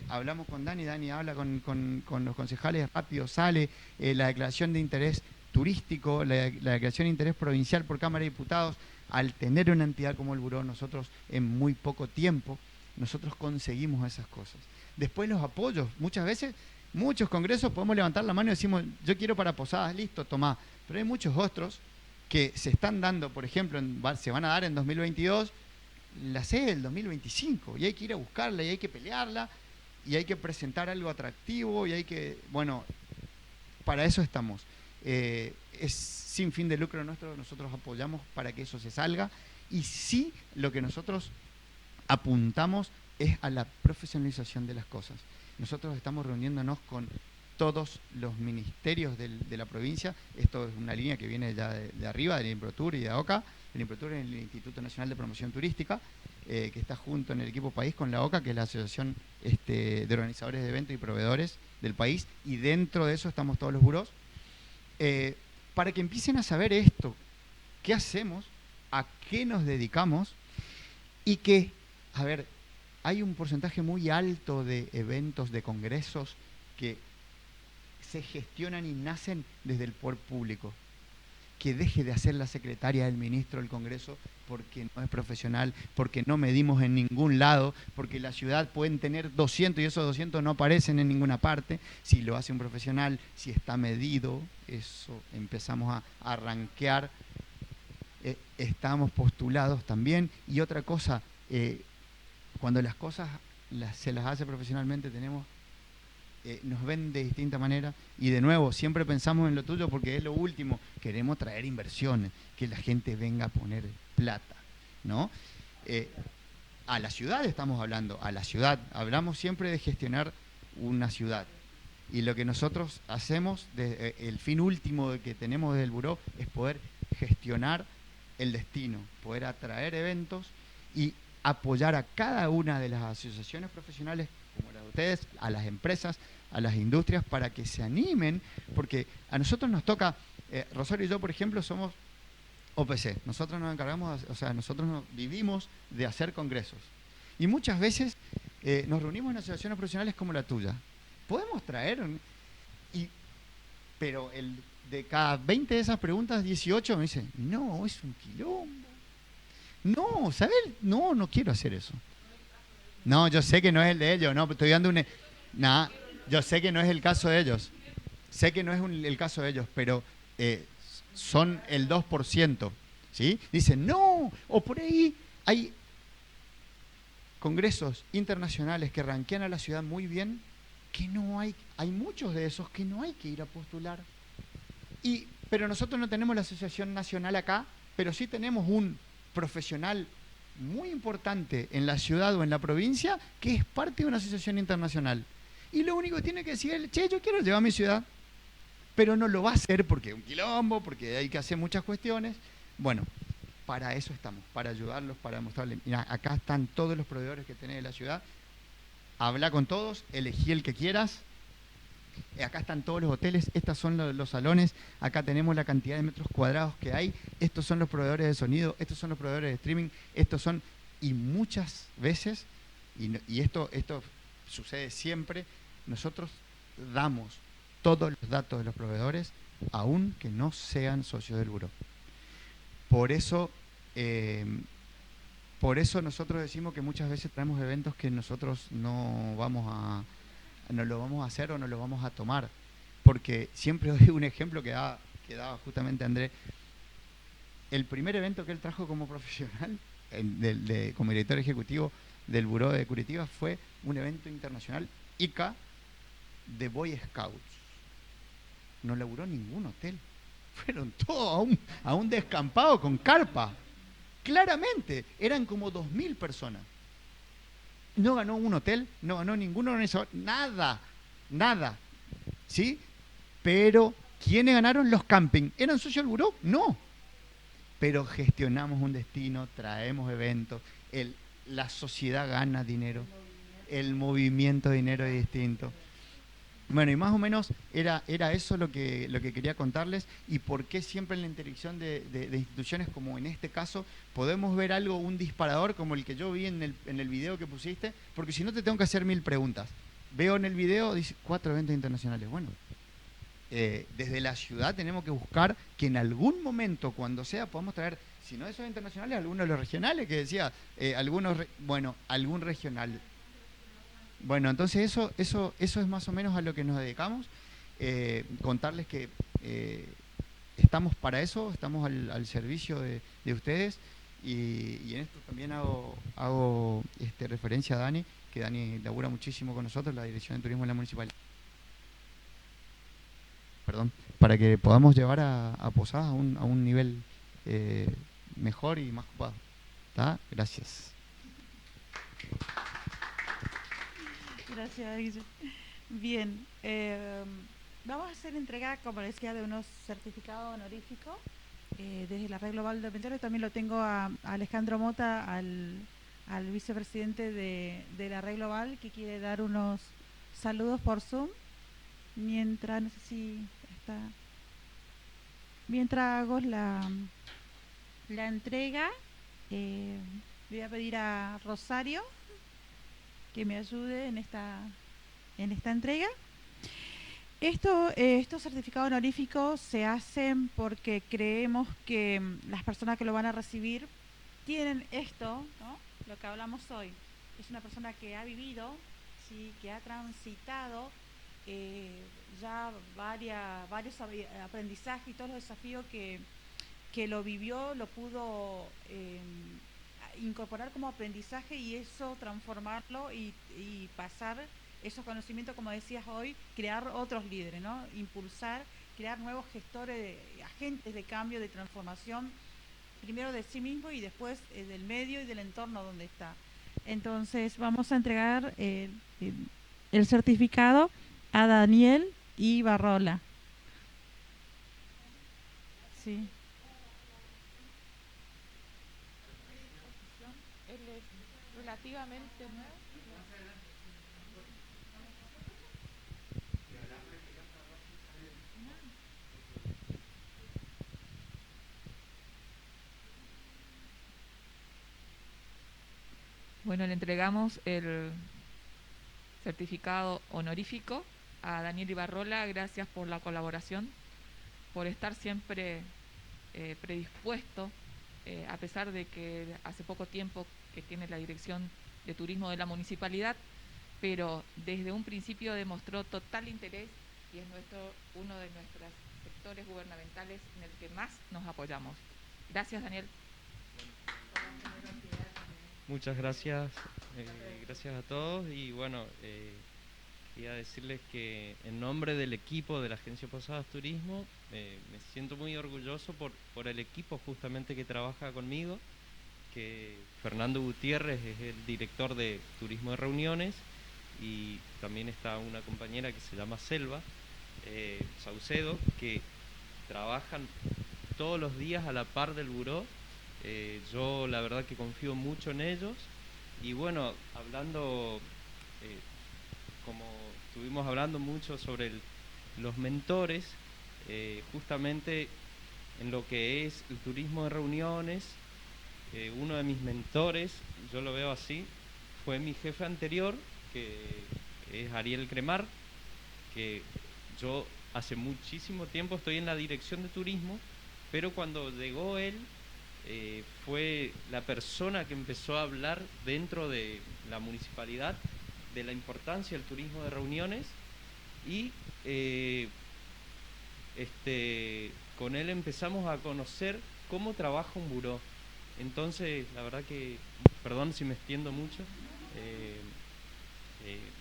hablamos con Dani habla con los concejales, rápido sale la declaración de interés turístico, la declaración de interés provincial por Cámara de Diputados. Al tener una entidad como el buró, nosotros en muy poco tiempo, nosotros conseguimos esas cosas. Después los apoyos, muchas veces, muchos congresos podemos levantar la mano y decimos, yo quiero para Posadas, listo, tomá. Pero hay muchos otros que se están dando, por ejemplo, se van a dar en 2022, la sede del 2025, y hay que ir a buscarla, y hay que pelearla, y hay que presentar algo atractivo, y hay que, bueno, para eso estamos. Es sin fin de lucro nuestro, nosotros apoyamos para que eso se salga, y sí, lo que nosotros apuntamos es a la profesionalización de las cosas. Nosotros estamos reuniéndonos con todos los ministerios de la provincia. Esto es una línea que viene ya de arriba, del INPROTUR y de OCA. El INPROTUR es el Instituto Nacional de Promoción Turística, que está junto en el equipo país con la OCA, que es la Asociación de Organizadores de Eventos y Proveedores del país, y dentro de eso estamos todos los burós, para que empiecen a saber esto, qué hacemos, a qué nos dedicamos, y que, a ver, hay un porcentaje muy alto de eventos, de congresos, que se gestionan y nacen desde el poder público. Que deje de hacer la secretaria del ministro del Congreso porque no es profesional, porque no medimos en ningún lado, porque la ciudad pueden tener 200 y esos 200 no aparecen en ninguna parte. Si lo hace un profesional, si está medido, eso empezamos a rankear. Estamos postulados también. Y otra cosa, cuando las cosas se las hace profesionalmente, nos ven de distinta manera, y de nuevo siempre pensamos en lo tuyo porque es lo último. Queremos traer inversiones, que la gente venga a poner plata, ¿no? A la ciudad estamos hablando, a la ciudad hablamos siempre de gestionar una ciudad. Y lo que nosotros hacemos, el fin último que tenemos desde el Buró, es poder gestionar el destino, poder atraer eventos y apoyar a cada una de las asociaciones profesionales, como las de ustedes, a las empresas, a las industrias, para que se animen, porque a nosotros nos toca, Rosario y yo, por ejemplo, somos OPC, nosotros nos encargamos, nosotros vivimos de hacer congresos. Y muchas veces nos reunimos en asociaciones profesionales como la tuya. Podemos traer, pero de cada 20 de esas preguntas, 18 me dicen, no, es un quilombo. No, ¿sabes? No quiero hacer eso. No, yo sé que no es el de ellos, no, estoy dando yo sé que no es el caso de ellos. Sé que no es el caso de ellos, pero son el 2%, ¿sí? Dicen, no, o por ahí hay congresos internacionales que ranquean a la ciudad muy bien, que no hay muchos de esos que no hay que ir a postular. Pero nosotros no tenemos la asociación nacional acá, pero sí tenemos un profesional muy importante en la ciudad o en la provincia que es parte de una asociación internacional. Y lo único que tiene que decir es, che, yo quiero llevar a mi ciudad, pero no lo va a hacer porque es un quilombo, porque hay que hacer muchas cuestiones. Bueno, para eso estamos, para ayudarlos, para mostrarles, mira, acá están todos los proveedores que tenés de la ciudad, habla con todos, elegí el que quieras, acá están todos los hoteles, estos son los salones, acá tenemos la cantidad de metros cuadrados que hay, estos son los proveedores de sonido, estos son los proveedores de streaming, y muchas veces, y esto sucede siempre, nosotros damos todos los datos de los proveedores, aun que no sean socios del buró. Por eso nosotros decimos que muchas veces traemos eventos que nosotros no lo vamos a hacer o no lo vamos a tomar. Porque siempre doy un ejemplo que daba justamente André. El primer evento que él trajo como profesional, como director ejecutivo del Buró de Curitiba, fue un evento internacional ICA de Boy Scouts. No laburó ningún hotel. Fueron todos a un descampado con carpa. Claramente, eran como 2.000 personas. No ganó un hotel, no ganó ninguno organizador, nada. ¿Sí? Pero, ¿quiénes ganaron? Los camping. ¿Eran socios del buró? No. Pero gestionamos un destino, traemos eventos, la sociedad gana dinero, el movimiento de dinero es distinto. Bueno, y más o menos era eso lo que quería contarles, y por qué siempre en la interacción de instituciones, como en este caso, podemos ver algo, un disparador como el que yo vi en el video que pusiste, porque si no te tengo que hacer 1000 preguntas. Veo en el video, dice 4 eventos internacionales. Bueno, desde la ciudad tenemos que buscar que en algún momento, cuando sea, podamos traer, si no esos internacionales, algunos de los regionales, que decía, algún regional. Bueno, entonces eso es más o menos a lo que nos dedicamos. Contarles que estamos para eso, estamos al servicio de ustedes, y en esto también hago referencia a Dani, que Dani labura muchísimo con nosotros, la Dirección de Turismo de la Municipalidad. Perdón, para que podamos llevar a Posadas a un nivel mejor y más ocupado. ¿Está? Gracias. Gracias, Guille. Bien, vamos a hacer entrega, como decía, de unos certificados honoríficos desde la Red Global de Pensiones. También lo tengo a Alejandro Mota, al vicepresidente de la Red Global, que quiere dar unos saludos por Zoom. Mientras, no sé si está... Mientras hago la entrega, voy a pedir a Rosario que me ayude en esta entrega. Estos certificados honoríficos se hacen porque creemos que las personas que lo van a recibir tienen esto, ¿no? Lo que hablamos hoy. Es una persona que ha vivido, ¿sí? Que ha transitado ya varios aprendizajes y todos los desafíos que lo vivió, lo pudo incorporar como aprendizaje, y eso transformarlo y pasar esos conocimientos, como decías hoy, crear otros líderes, ¿no? Impulsar, crear nuevos gestores, agentes de cambio, de transformación, primero de sí mismo y después del medio y del entorno donde está. Entonces vamos a entregar el certificado a Daniel Ibarrola. Sí. Él es relativamente nuevo. Bueno, le entregamos el certificado honorífico a Daniel Ibarrola. Gracias por la colaboración, por estar siempre predispuesto, a pesar de que hace poco tiempo que tiene la dirección de turismo de la municipalidad, pero desde un principio demostró total interés y es uno de nuestros sectores gubernamentales en el que más nos apoyamos. Gracias, Daniel. Muchas gracias, gracias a todos y bueno, quería decirles que en nombre del equipo de la Agencia Posadas Turismo me siento muy orgulloso por el equipo justamente que trabaja conmigo, que Fernando Gutiérrez es el director de Turismo de Reuniones y también está una compañera que se llama Selva Saucedo, que trabajan todos los días a la par del buró. Yo la verdad que confío mucho en ellos y bueno, hablando, como estuvimos hablando mucho sobre los mentores, justamente en lo que es el turismo de reuniones, uno de mis mentores, yo lo veo así, fue mi jefe anterior, que es Ariel Cremar, que yo hace muchísimo tiempo estoy en la dirección de turismo, pero cuando llegó él, fue la persona que empezó a hablar dentro de la municipalidad de la importancia del turismo de reuniones y con él empezamos a conocer cómo trabaja un buró. Entonces, la verdad que, perdón si me extiendo mucho,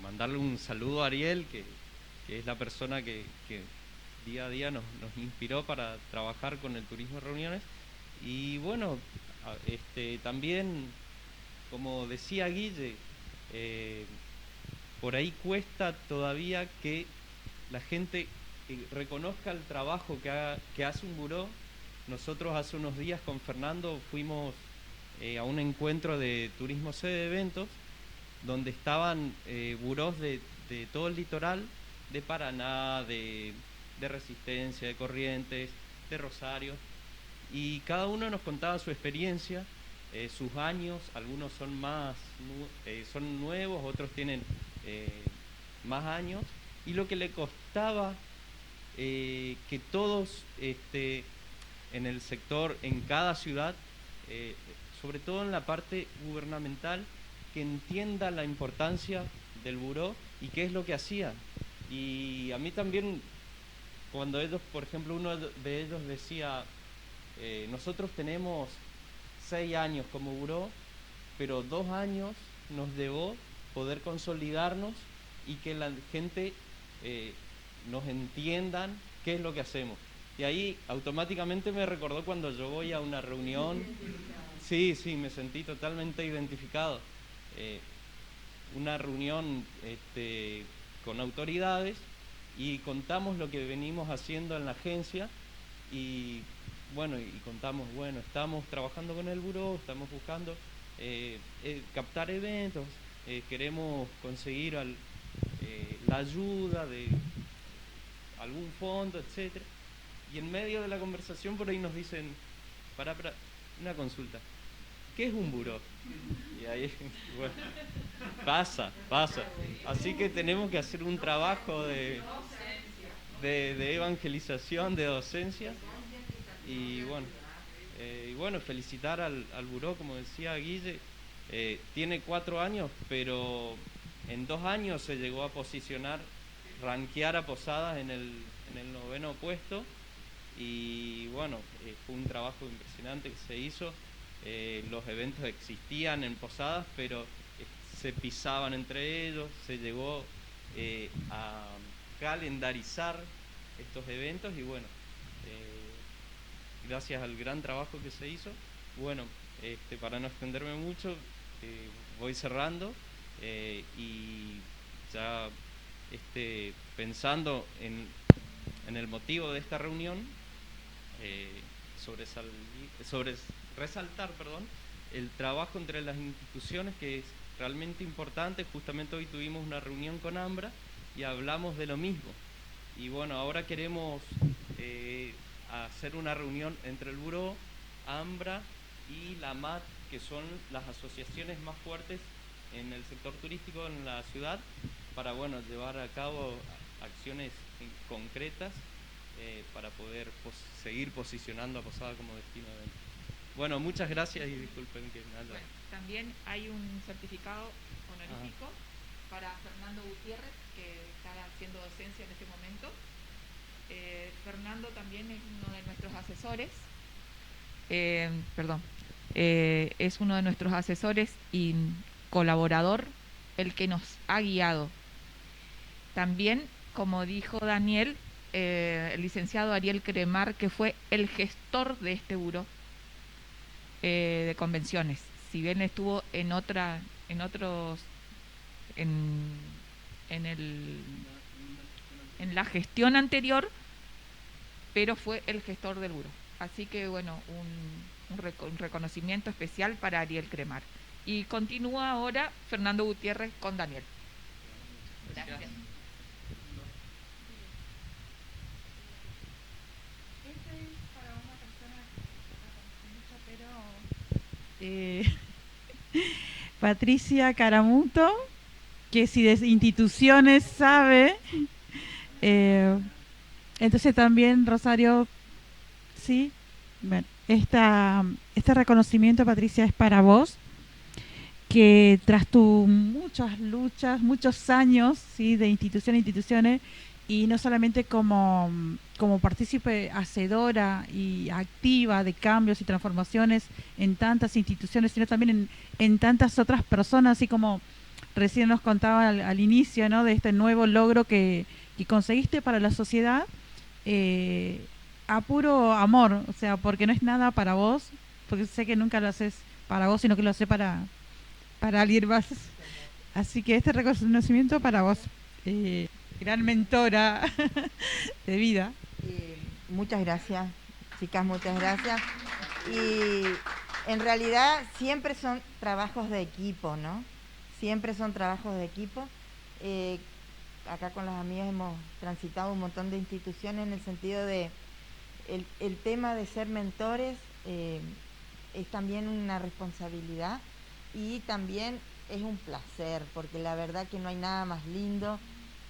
mandarle un saludo a Ariel, que es la persona que día a día nos inspiró para trabajar con el turismo de reuniones. Y bueno, también, como decía Guille, por ahí cuesta todavía que la gente reconozca el trabajo que hace un buró. Nosotros hace unos días con Fernando fuimos a un encuentro de turismo sede de eventos, donde estaban burós de todo el litoral, de Paraná, de Resistencia, de Corrientes, de Rosario, y cada uno nos contaba su experiencia, sus años. Algunos son son nuevos, otros tienen más años, y lo que le costaba que todos en el sector, en cada ciudad, sobre todo en la parte gubernamental, que entienda la importancia del buró y qué es lo que hacía. Y a mí también, cuando ellos, por ejemplo, uno de ellos decía, nosotros tenemos 6 años como buró, pero 2 años nos llevó poder consolidarnos y que la gente nos entiendan qué es lo que hacemos. Y ahí automáticamente me recordó cuando yo voy a una reunión. Sí, me sentí totalmente identificado. Una reunión con autoridades y contamos lo que venimos haciendo en la agencia y bueno, y contamos, bueno, estamos trabajando con el buró, estamos buscando captar eventos, queremos conseguir la ayuda de algún fondo, etcétera. Y en medio de la conversación por ahí nos dicen, para una consulta, ¿qué es un buró? Y ahí, bueno, pasa. Así que tenemos que hacer un trabajo de evangelización, de docencia. Y bueno, felicitar al buró, como decía Guille, tiene 4 años, pero en 2 años se llegó a posicionar, rankear a Posadas en el 9º puesto. Y bueno, fue un trabajo impresionante que se hizo. Los eventos existían en Posadas, pero se pisaban entre ellos, se llegó a calendarizar estos eventos y bueno, gracias al gran trabajo que se hizo, bueno, para no extenderme mucho, voy cerrando y ya pensando en el motivo de esta reunión, resaltar, el trabajo entre las instituciones, que es realmente importante. Justamente hoy tuvimos una reunión con AMBRA y hablamos de lo mismo. Y bueno, ahora queremos hacer una reunión entre el Buró, AMBRA y la MAT, que son las asociaciones más fuertes en el sector turístico en la ciudad, para llevar a cabo acciones concretas para poder seguir posicionando a Posada como destino de evento. Bueno, muchas gracias y disculpen que me haya... También hay un certificado honorífico para Fernando Gutiérrez, que está haciendo docencia en este momento. Fernando también es uno de nuestros asesores. Es uno de nuestros asesores y colaborador, el que nos ha guiado. También, como dijo Daniel, el licenciado Ariel Cremar, que fue el gestor de este buró de convenciones. Si bien estuvo en la gestión anterior, pero fue el gestor del buró. Así que un reconocimiento especial para Ariel Cremar. Y continúa ahora Fernando Gutiérrez con Daniel. Gracias. Este es para una persona que no mucho, pero Patricia Caramuto, que si de instituciones sabe, entonces también Rosario, sí, bueno, este reconocimiento, Patricia, es para vos, que tras tus muchas luchas, muchos años, ¿sí?, de institución a instituciones, y no solamente como partícipe hacedora y activa de cambios y transformaciones en tantas instituciones, sino también en tantas otras personas, así como recién nos contaba al inicio, ¿no?, de este nuevo logro que conseguiste para la sociedad, a puro amor, o sea, porque no es nada para vos, porque sé que nunca lo haces para vos, sino que lo haces para alguien más. Así que este reconocimiento para vos, gran mentora de vida. Muchas gracias, chicas, muchas gracias. Y en realidad siempre son trabajos de equipo, ¿no? Siempre son trabajos de equipo. Acá con las amigas hemos transitado un montón de instituciones en el sentido de el tema de ser mentores es también una responsabilidad y también es un placer, porque la verdad que no hay nada más lindo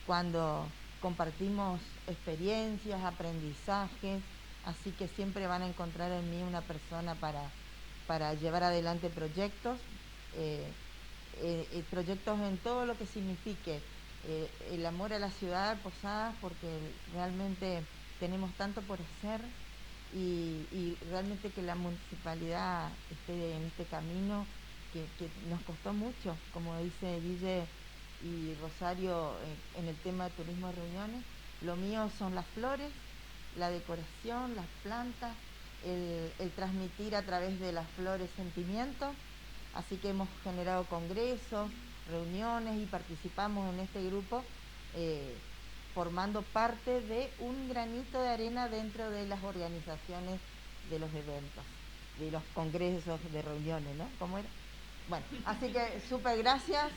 cuando compartimos experiencias, aprendizajes, así que siempre van a encontrar en mí una persona para llevar adelante proyectos, proyectos en todo lo que signifique el amor a la ciudad de Posadas, porque realmente tenemos tanto por hacer y realmente que la municipalidad esté en este camino que nos costó mucho, como dice Guille y Rosario, en el tema de turismo de reuniones. Lo mío son las flores, la decoración, las plantas, el transmitir a través de las flores sentimientos, así que hemos generado congresos, reuniones y participamos en este grupo formando parte de un granito de arena dentro de las organizaciones de los eventos, de los congresos de reuniones, ¿no? ¿Cómo era? Bueno, así que súper gracias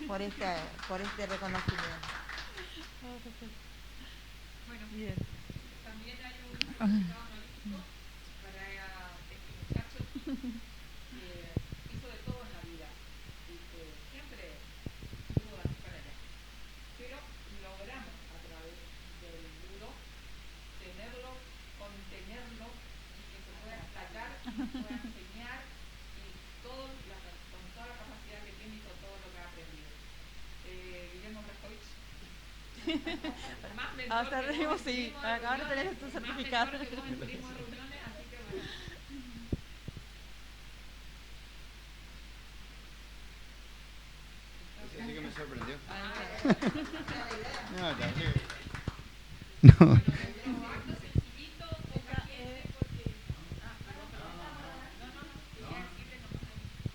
por este reconocimiento. Bueno, bien. También hay un certificado honorífico para este muchacho que hizo de todo en la vida y que siempre estuvo de aquí para allá. Pero logramos a través del buró tenerlo, contenerlo y que se pueda destacar, y pueda enseñar con toda la capacidad que tiene y con todo lo que ha aprendido. Guillermo Braskovich. Más mentor Hasta arriba, sí, acá no tenés tu certificado. Más mentor que vos en turismo de reuniones, así que bueno. Así que me sorprendió.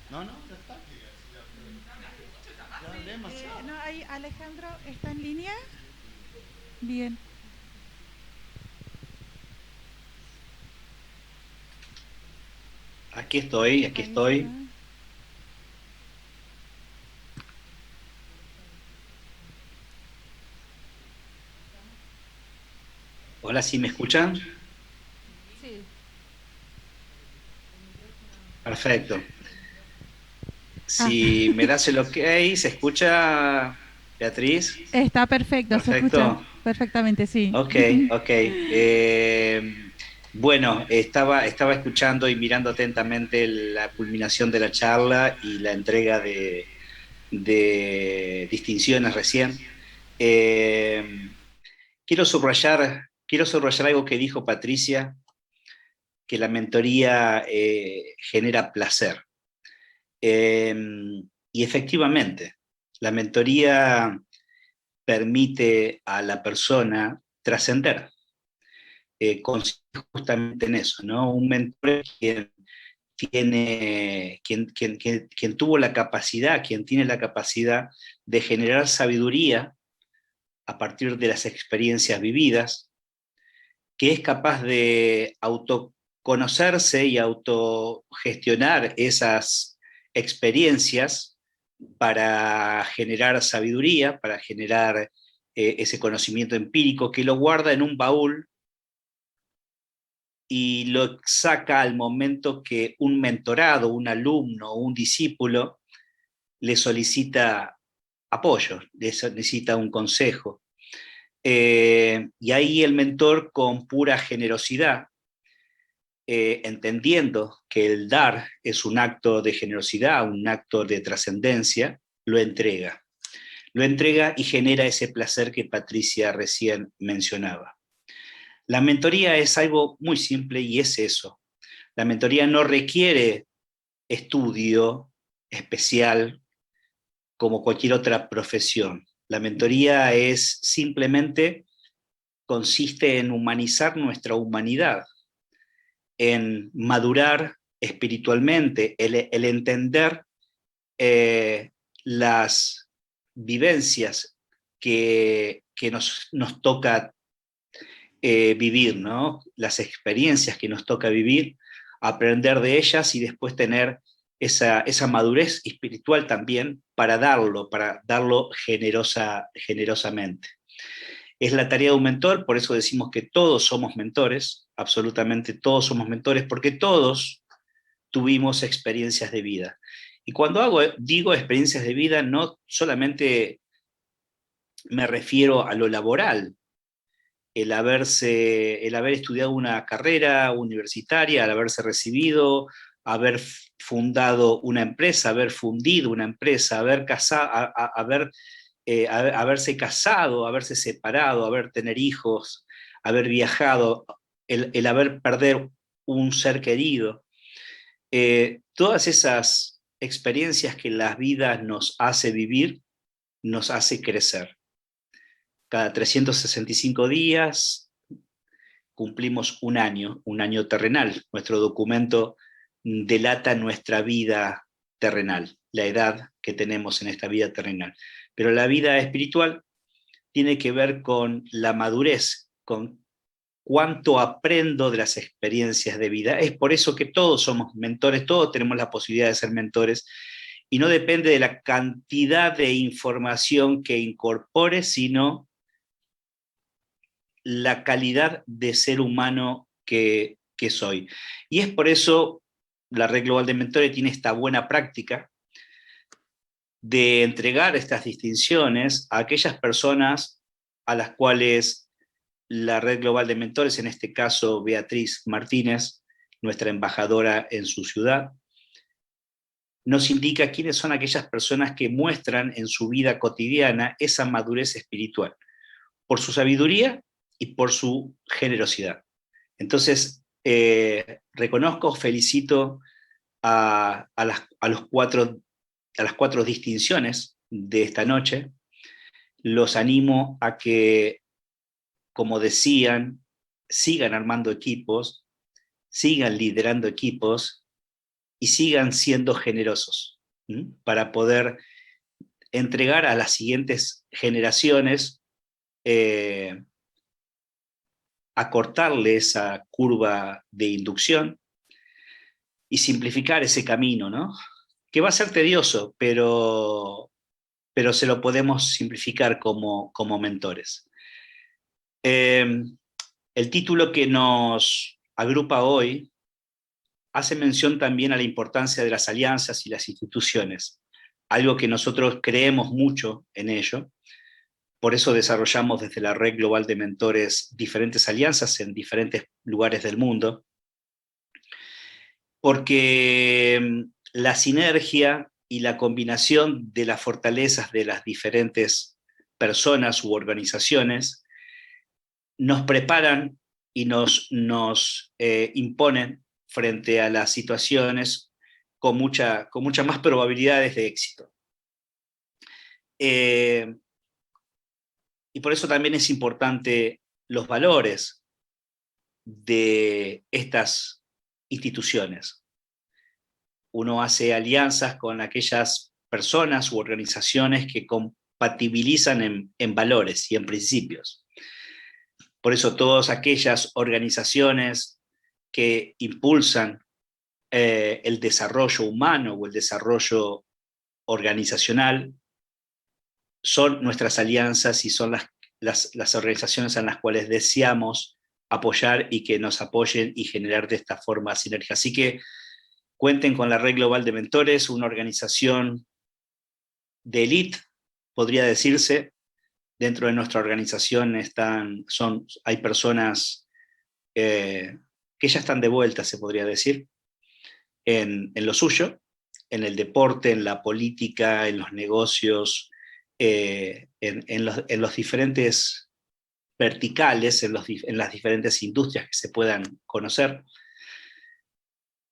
No. No, ya está. Ya hablé demasiado. No, hay Bien. Aquí estoy, aquí Ahí estoy. está. Hola, ¿sí me escuchan? Sí. Perfecto. Ah, Si me das el ok, ¿se escucha, Beatriz? está perfecto, se escucha Perfecto. perfectamente, sí. Ok, ok. Bueno, estaba escuchando y mirando atentamente la culminación de la charla y la entrega de distinciones recién. Eh, quiero subrayar algo que dijo Patricia, que la mentoría genera placer. Eh, y efectivamente, la mentoría permite a la persona trascender. Consiste justamente en eso, ¿no? Un mentor es quien tuvo la capacidad, quien tiene la capacidad de generar sabiduría a partir de las experiencias vividas, que es capaz de autoconocerse y autogestionar esas experiencias para generar sabiduría, para generar ese conocimiento empírico que lo guarda en un baúl y lo saca al momento que un mentorado, un alumno, un discípulo le solicita apoyo, le solicita un consejo. Y ahí el mentor, con pura generosidad, entendiendo que el dar es un acto de generosidad, un acto de trascendencia, lo entrega. Lo entrega y genera ese placer que Patricia recién mencionaba. La mentoría es algo muy simple y es eso. La mentoría no requiere estudio especial como cualquier otra profesión. La mentoría es simplemente, consiste en humanizar nuestra humanidad, en madurar espiritualmente, el entender las vivencias que nos toca vivir, ¿no? Las experiencias que nos toca vivir, aprender de ellas y después tener esa madurez espiritual también para darlo generosamente. Es la tarea de un mentor, por eso decimos que todos somos mentores, absolutamente todos somos mentores, porque todos tuvimos experiencias de vida. Y cuando digo experiencias de vida, no solamente me refiero a lo laboral, el haber estudiado una carrera universitaria, el haberse recibido, haber fundado una empresa, haber fundido una empresa, haberse casado, haberse separado, haber tener hijos, haber viajado, el haber perder un ser querido. Todas esas experiencias que las vidas nos hace vivir, nos hace crecer. Cada 365 días cumplimos un año terrenal. Nuestro documento delata nuestra vida terrenal, la edad que tenemos en esta vida terrenal. Pero la vida espiritual tiene que ver con la madurez, con cuánto aprendo de las experiencias de vida. Es por eso que todos somos mentores, todos tenemos la posibilidad de ser mentores, y no depende de la cantidad de información que incorpore, sino la calidad de ser humano que soy. Y es por eso la Red Global de Mentores tiene esta buena práctica de entregar estas distinciones a aquellas personas a las cuales la Red Global de Mentores, en este caso Beatriz Martínez, nuestra embajadora en su ciudad, nos indica quiénes son aquellas personas que muestran en su vida cotidiana esa madurez espiritual, por su sabiduría y por su generosidad. Entonces, reconozco, felicito a las cuatro distinciones de esta noche. Los animo a que, como decían, sigan armando equipos, sigan liderando equipos y sigan siendo generosos, para poder entregar a las siguientes generaciones acortarle esa curva de inducción y simplificar ese camino, ¿no? Que va a ser tedioso, pero se lo podemos simplificar como mentores. El título que nos agrupa hoy hace mención también a la importancia de las alianzas y las instituciones, algo que nosotros creemos mucho en ello. Por eso desarrollamos desde la Red Global de Mentores diferentes alianzas en diferentes lugares del mundo, porque la sinergia y la combinación de las fortalezas de las diferentes personas u organizaciones nos preparan y nos imponen frente a las situaciones con mucha más probabilidades de éxito. Y por eso también es importante los valores de estas instituciones. Uno hace alianzas con aquellas personas u organizaciones que compatibilizan en valores y en principios. Por eso todas aquellas organizaciones que impulsan el desarrollo humano o el desarrollo organizacional son nuestras alianzas y son las organizaciones en las cuales deseamos apoyar y que nos apoyen y generar de esta forma sinergia. Así que cuenten con la Red Global de Mentores, una organización de élite, podría decirse. Dentro de nuestra organización hay personas que ya están de vuelta, se podría decir, en lo suyo, en el deporte, en la política, en los negocios, en los diferentes verticales, en las diferentes industrias que se puedan conocer.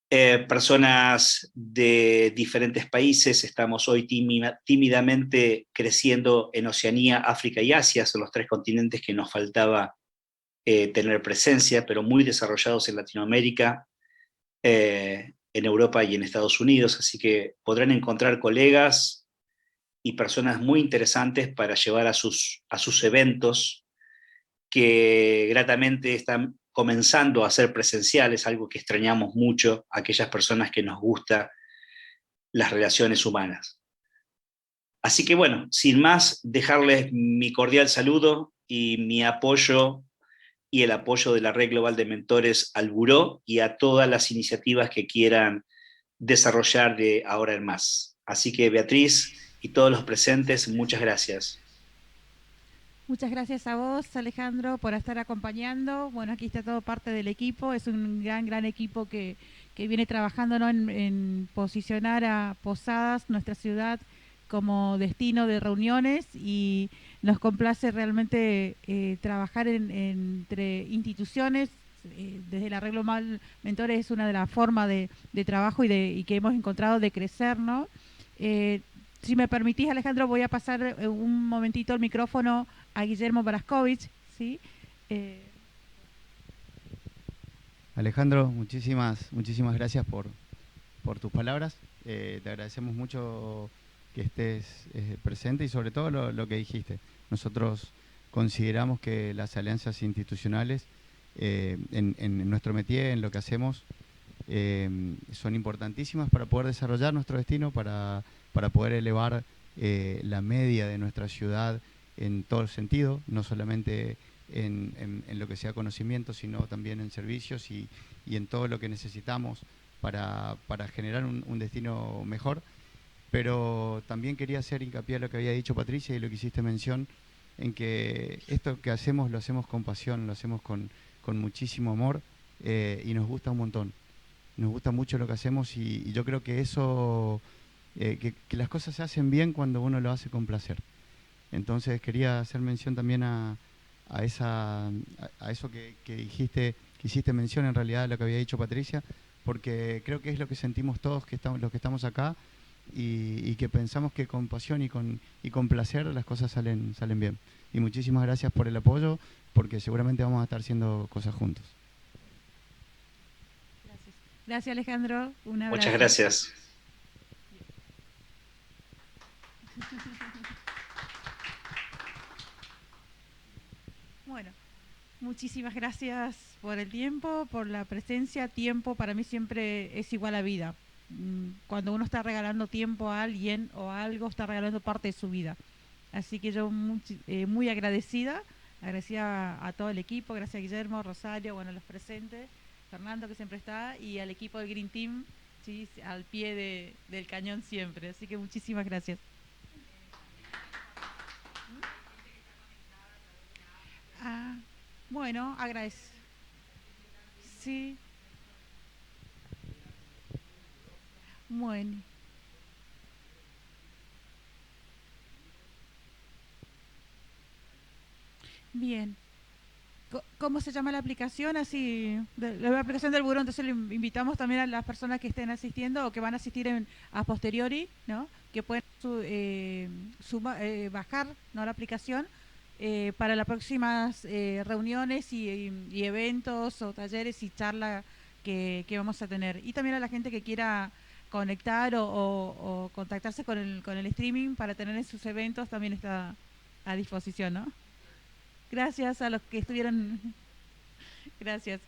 Personas de diferentes países, estamos hoy tímidamente creciendo en Oceanía, África y Asia, son los 3 continentes que nos faltaba tener presencia, pero muy desarrollados en Latinoamérica, en Europa y en Estados Unidos, así que podrán encontrar colegas y personas muy interesantes para llevar a sus eventos, que gratamente están comenzando a ser presenciales, algo que extrañamos mucho a aquellas personas que nos gustan las relaciones humanas. Así que bueno, sin más, dejarles mi cordial saludo y mi apoyo y el apoyo de la Red Global de Mentores al Buró y a todas las iniciativas que quieran desarrollar de ahora en más. Así que Beatriz y todos los presentes, muchas gracias. Muchas gracias a vos, Alejandro, por estar acompañando. Bueno, aquí está todo parte del equipo. Es un gran equipo que viene trabajando, ¿no?, en posicionar a Posadas, nuestra ciudad, como destino de reuniones, y nos complace realmente trabajar entre instituciones. Desde el arreglo mal mentores es una de las formas de trabajo y que hemos encontrado de crecer, ¿no? Si me permitís, Alejandro, voy a pasar un momentito el micrófono a Guillermo Braskovich, ¿sí? Alejandro, muchísimas gracias por tus palabras. Te agradecemos mucho que estés presente y sobre todo lo que dijiste. Nosotros consideramos que las alianzas institucionales en nuestro métier, en lo que hacemos, son importantísimas para poder desarrollar nuestro destino, para poder elevar la media de nuestra ciudad en todo el sentido, no solamente en lo que sea conocimiento, sino también en servicios y en todo lo que necesitamos para generar un destino mejor. Pero también quería hacer hincapié a lo que había dicho Patricia y lo que hiciste mención, en que esto que hacemos lo hacemos con pasión, lo hacemos con muchísimo amor, y nos gusta un montón. Nos gusta mucho lo que hacemos y yo creo que eso, que las cosas se hacen bien cuando uno lo hace con placer. Entonces quería hacer mención también a eso que dijiste, que hiciste mención en realidad a lo que había dicho Patricia, porque creo que es lo que sentimos todos los que estamos acá y que pensamos que con pasión y con placer las cosas salen bien. Y muchísimas gracias por el apoyo, porque seguramente vamos a estar haciendo cosas juntos. Gracias, Alejandro. Un abrazo. Muchas gracias. Bueno, Muchísimas gracias por el tiempo, por la presencia. Tiempo para mí siempre es igual a vida. Cuando uno está regalando tiempo a alguien o a algo, está regalando parte de su vida. Así que yo muy agradecida a todo el equipo, gracias a Guillermo, Rosario, bueno, los presentes, Fernando que siempre está, y al equipo del Green Team, ¿sí? Al pie del cañón siempre. Así que muchísimas gracias. Bueno, agradezco. Sí. Bueno. Bien. ¿Cómo se llama la aplicación? Así, la aplicación del buró. Entonces le invitamos también a las personas que estén asistiendo o que van a asistir a posteriori, ¿no? Que pueden bajar, ¿no?, la aplicación para las próximas reuniones y eventos o talleres y charlas que vamos a tener. Y también a la gente que quiera conectar o contactarse con el streaming para tener en sus eventos también está a disposición, ¿no? Gracias a los que estuvieron. Gracias.